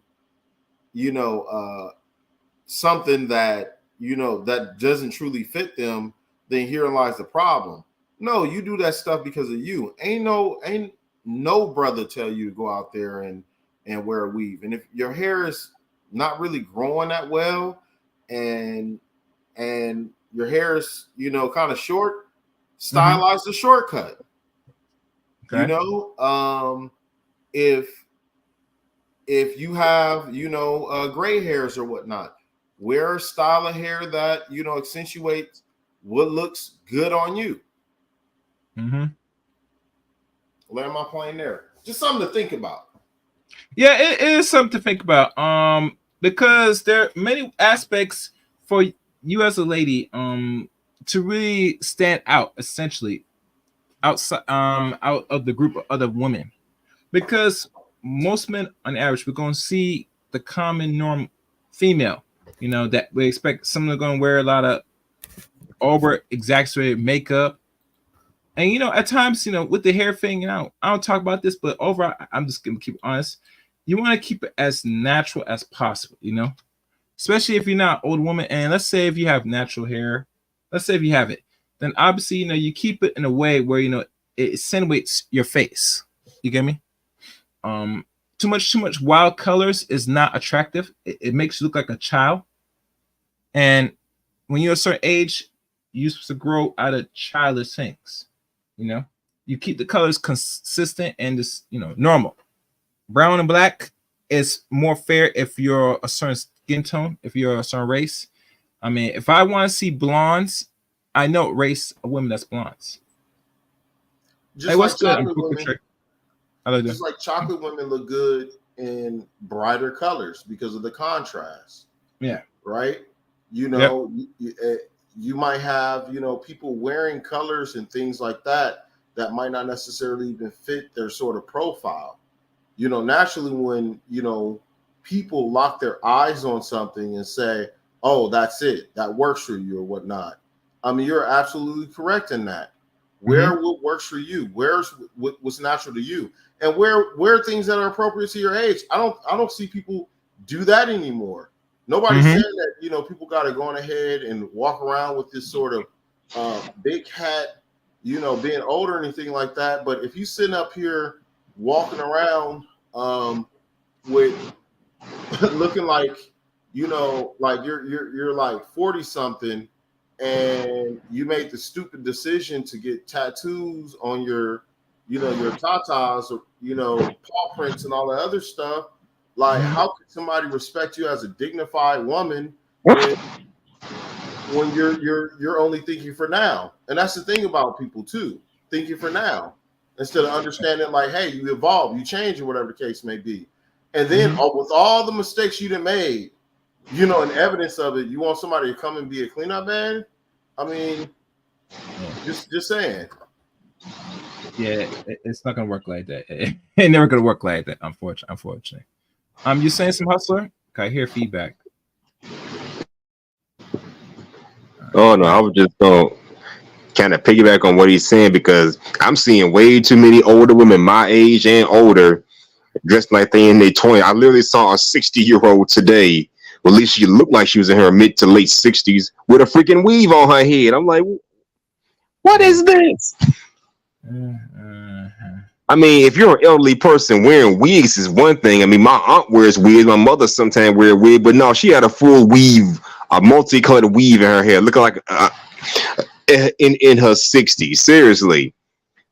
you know, something that, you know, that doesn't truly fit them, then herein lies the problem. No, you do that stuff because of you. Ain't no brother tell you to go out there and wear a weave. And if your hair is not really growing that well and your hair is, you know, kind of short, stylize the shortcut. Okay. You know, if you have, you know, gray hairs or whatnot, wear a style of hair that, you know, accentuates what looks good on you. Land my plane there. Just something to think about. Yeah, it is something to think about. Because there are many aspects for you as a lady, to really stand out, essentially, outside, out of the group of other women. Because most men, on average, we're going to see the common norm female. You know, that we expect someone going to wear a lot of over exaggerated makeup. And, you know, at times, you know, with the hair thing, you know, I don't talk about this, but overall, I'm just going to keep it honest. You want to keep it as natural as possible, you know, especially if you're not an old woman. And let's say if you have natural hair, let's say if you have it, then obviously, you know, you keep it in a way where, you know, it accentuates your face. You get me? Too much wild colors is not attractive. It makes you look like a child. And when you're a certain age, you're supposed to grow out of childish things. You know, you keep the colors consistent and just, you know, normal. Brown and black is more fair if you're a certain skin tone, if you're a certain race. I mean, if I want to see blondes, I know race of women that's blondes. Just hey, what's like good? Just like chocolate women look good in brighter colors because of the contrast. Yeah. Right. You know, you might have, you know, people wearing colors and things like that might not necessarily even fit their sort of profile. You know, naturally, when, you know, people lock their eyes on something and say, oh, that's it, that works for you or whatnot. I mean, you're absolutely correct in that. Wear what works for you. Where's what's natural to you, and wear things that are appropriate to your age. I don't see people do that anymore. Nobody's saying that, you know, people got to go on ahead and walk around with this sort of big hat, you know, being older or anything like that. But if you sitting up here walking around with looking like, you know, like you're like 40 something, and you made the stupid decision to get tattoos on your, you know, your tatas or, you know, paw prints and all that other stuff. Like, how could somebody respect you as a dignified woman when you're only thinking for now? And that's the thing about people too, thinking for now instead of understanding, like, hey, you evolve, you change, or whatever the case may be. And then with all the mistakes you done made, you know, and evidence of it, you want somebody to come and be a cleanup man? I mean, just saying. Yeah, it's not gonna work like that. It ain't never gonna work like that, unfortunately. You saying some hustler? Okay, I hear feedback. Oh no, I was just gonna kind of piggyback on what he's saying, because I'm seeing way too many older women my age and older dressed like they in their 20s. I literally saw a 60-year-old today. Well, at least she looked like she was in her mid to late 60s with a freaking weave on her head. I'm like, what is this? I mean, if you're an elderly person wearing wigs is one thing. I mean, my aunt wears wigs. My mother sometimes wear a wig, but no, she had a full weave, a multicolored weave in her hair, looking like in her 60s. Seriously,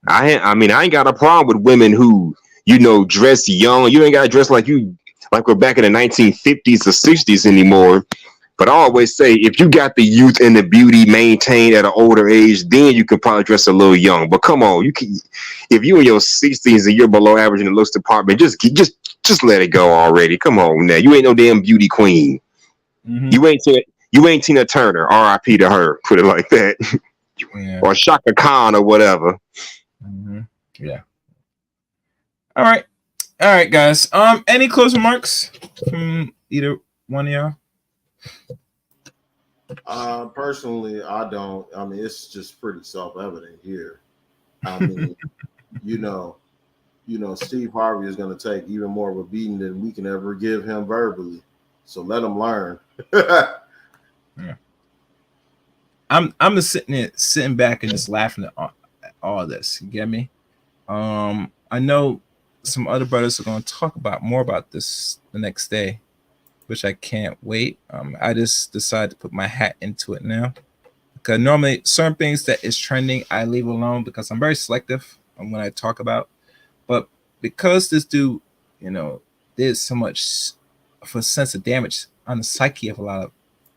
I mean, I ain't got a problem with women who dress young. You ain't got to dress like we're back in the 1950s or 60s anymore. But I always say, if you got the youth and the beauty maintained at an older age, then you can probably dress a little young. But come on, if you in your 60s and you're below average in the looks department, just let it go already. Come on now, you ain't no damn beauty queen. Mm-hmm. You ain't Tina Turner. R.I.P. to her. Put it like that. Yeah. Or Shaka Khan or whatever. Mm-hmm. Yeah. All right, guys. Any closing remarks from either one of y'all? Personally, I don't. I mean, it's just pretty self-evident here. I mean, Steve Harvey is going to take even more of a beating than we can ever give him verbally. So let him learn. Yeah. I'm just sitting back and just laughing at all this. You get me? I know some other brothers are going to talk more about this the next day, which I can't wait. I just decided to put my hat into it now, because normally certain things that is trending I leave alone because I'm very selective on what I talk about. But because this dude, did so much for a sense of damage on the psyche of a lot of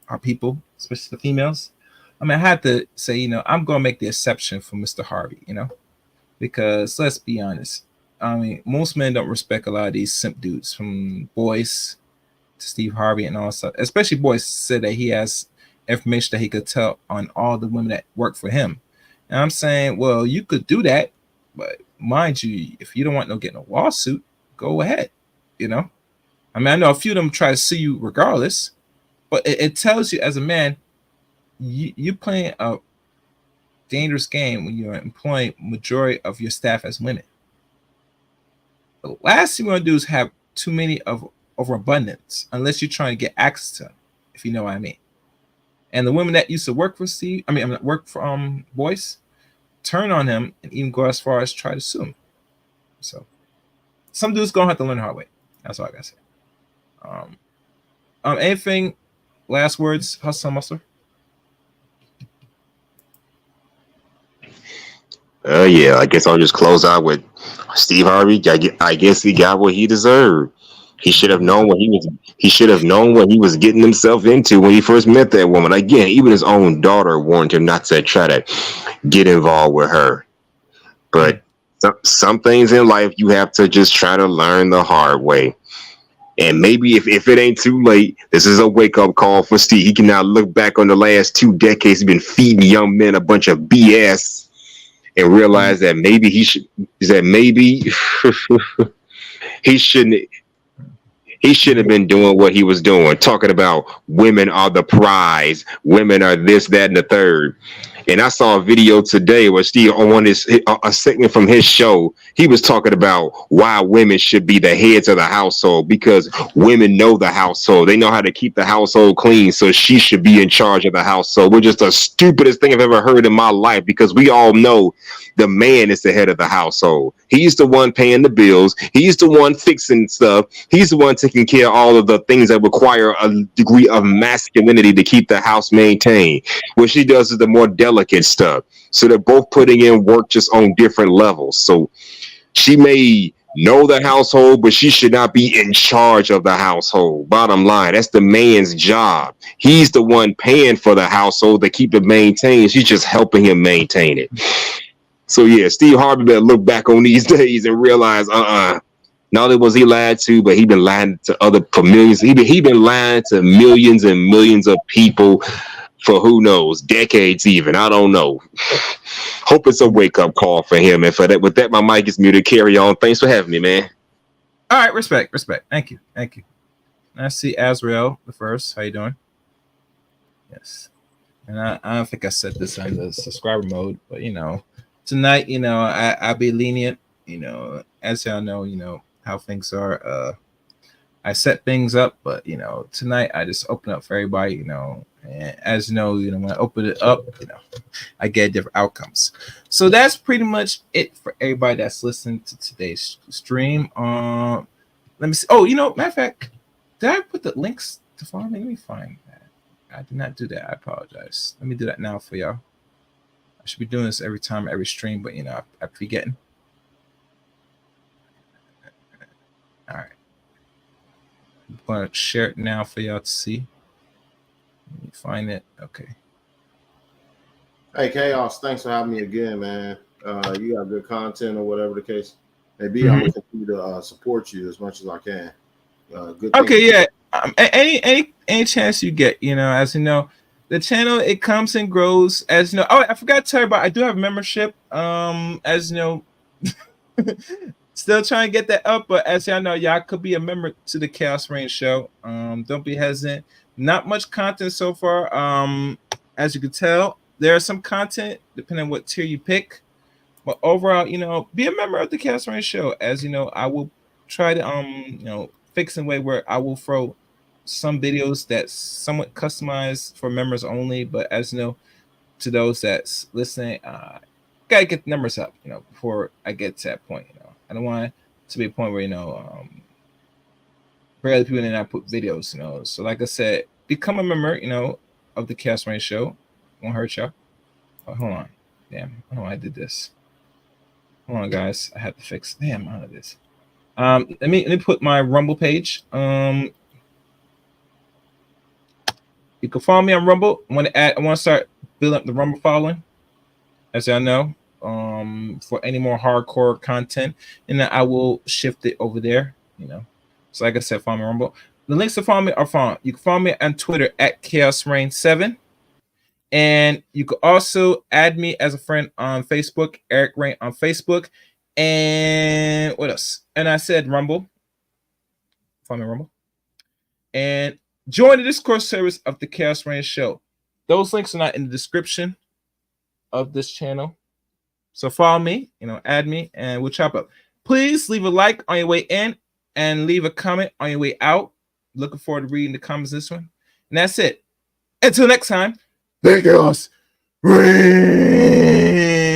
our people, especially the females, I mean, I had to say, I'm going to make the exception for Mr. Harvey, because let's be honest. I mean, most men don't respect a lot of these simp dudes, from Boyce to Steve Harvey and all stuff. Especially Boyce said that he has information that he could tell on all the women that work for him. And I'm saying, well, you could do that, but mind you, if you don't want getting a lawsuit, go ahead. I mean, I know a few of them try to sue you regardless, but it tells you as a man, you're playing a dangerous game when you're employing majority of your staff as women. The last thing you want to do is have too many of overabundance, unless you're trying to get access to them, if you know what I mean. And the women that used to work for work for Boyce, turn on him and even go as far as try to sue him. So some dudes gonna have to learn the hard way. That's all I gotta say. Anything? Last words, Hustle Muscle? Yeah, I guess I'll just close out with Steve Harvey. I guess he got what he deserved. He should have known what he should have known what he was getting himself into when he first met that woman. Again, even his own daughter warned him not to try to get involved with her. But some things in life you have to just try to learn the hard way. And maybe if it ain't too late, this is a wake-up call for Steve. He can now look back on the last 2 decades. He's been feeding young men a bunch of BS and realize that maybe he shouldn't have been doing what he was doing, talking about women are the prize, women are this, that, and the third. And I saw a video today where Steve, on a segment from his show, he was talking about why women should be the heads of the household, because women know the household. They know how to keep the household clean, so she should be in charge of the household. Which is the stupidest thing I've ever heard in my life, because we all know the man is the head of the household. He's the one paying the bills. He's the one fixing stuff. He's the one taking care of all of the things that require a degree of masculinity to keep the house maintained. What she does is the more delicate stuff. So they're both putting in work just on different levels. So she may know the household, but she should not be in charge of the household. Bottom line, that's the man's job. He's the one paying for the household to keep it maintained. She's just helping him maintain it. So yeah, Steve Harvey better look back on these days and realize, not only was he lied to, but he been lying to for millions. He been lying to millions and millions of people for who knows, decades even. I don't know. Hope it's a wake-up call for him. And for that, with that, my mic is muted. Carry on. Thanks for having me, man. All right, respect. Thank you. I see Azrael the first. How you doing? Yes. And I don't think I set this on the subscriber mode, but tonight, I'll be lenient. As y'all know, how things are. I set things up, but tonight I just open up for everybody, and as you know, when I open it up, I get different outcomes. So that's pretty much it for everybody that's listening to today's stream. Let me see. Oh, matter of fact, did I put the links to follow me? Let me find that. I did not do that. I apologize. Let me do that now for y'all. I should be doing this every time, every stream, but I'm forgetting. All right. I'm going to share it now for y'all to see. Let me find it. Okay. Hey, Chaos, thanks for having me again, man. You got good content or whatever the case may be. Mhm. I'm going to continue to support you as much as I can. Good. Okay, yeah. Any chance you get, as you know, the channel, it comes and grows. As you know, oh, I forgot to tell you about. I do have membership. As you know, still trying to get that up, but as y'all know, y'all could be a member to the Chaos Reign Show. Don't be hesitant. Not much content so far. As you can tell, there's some content depending on what tier you pick. But overall, be a member of the Chaos Reign Show. As you know, I will try to fix in a way where I will throw some videos that's somewhat customized for members only. But as you know, to those that's listening, gotta get the numbers up, before I get to that point. I don't want it to be a point where barely people did not put videos. So like I said, become a member, of the Chaos Reign Show. Won't hurt y'all. Oh, hold on, damn, I don't know why I did this. Hold on, guys, I have to fix. Damn, out of this. Let me put my Rumble page. You can follow me on Rumble. I want to start building up the Rumble following, as y'all know, for any more hardcore content, and then I will shift it over there. So like I said, follow me on Rumble. The links to follow me are found. You can follow me on Twitter at ChaosReign7, and you can also add me as a friend on Facebook, Eric Reign on Facebook. And what else? And I said Rumble. Follow me on Rumble. And join the Discord service of the Chaos Reign Show. Those links are not in the description of this channel. So follow me, add me, and we'll chop up. Please leave a like on your way in and leave a comment on your way out. Looking forward to reading the comments this one. And that's it. Until next time, the Chaos Reign.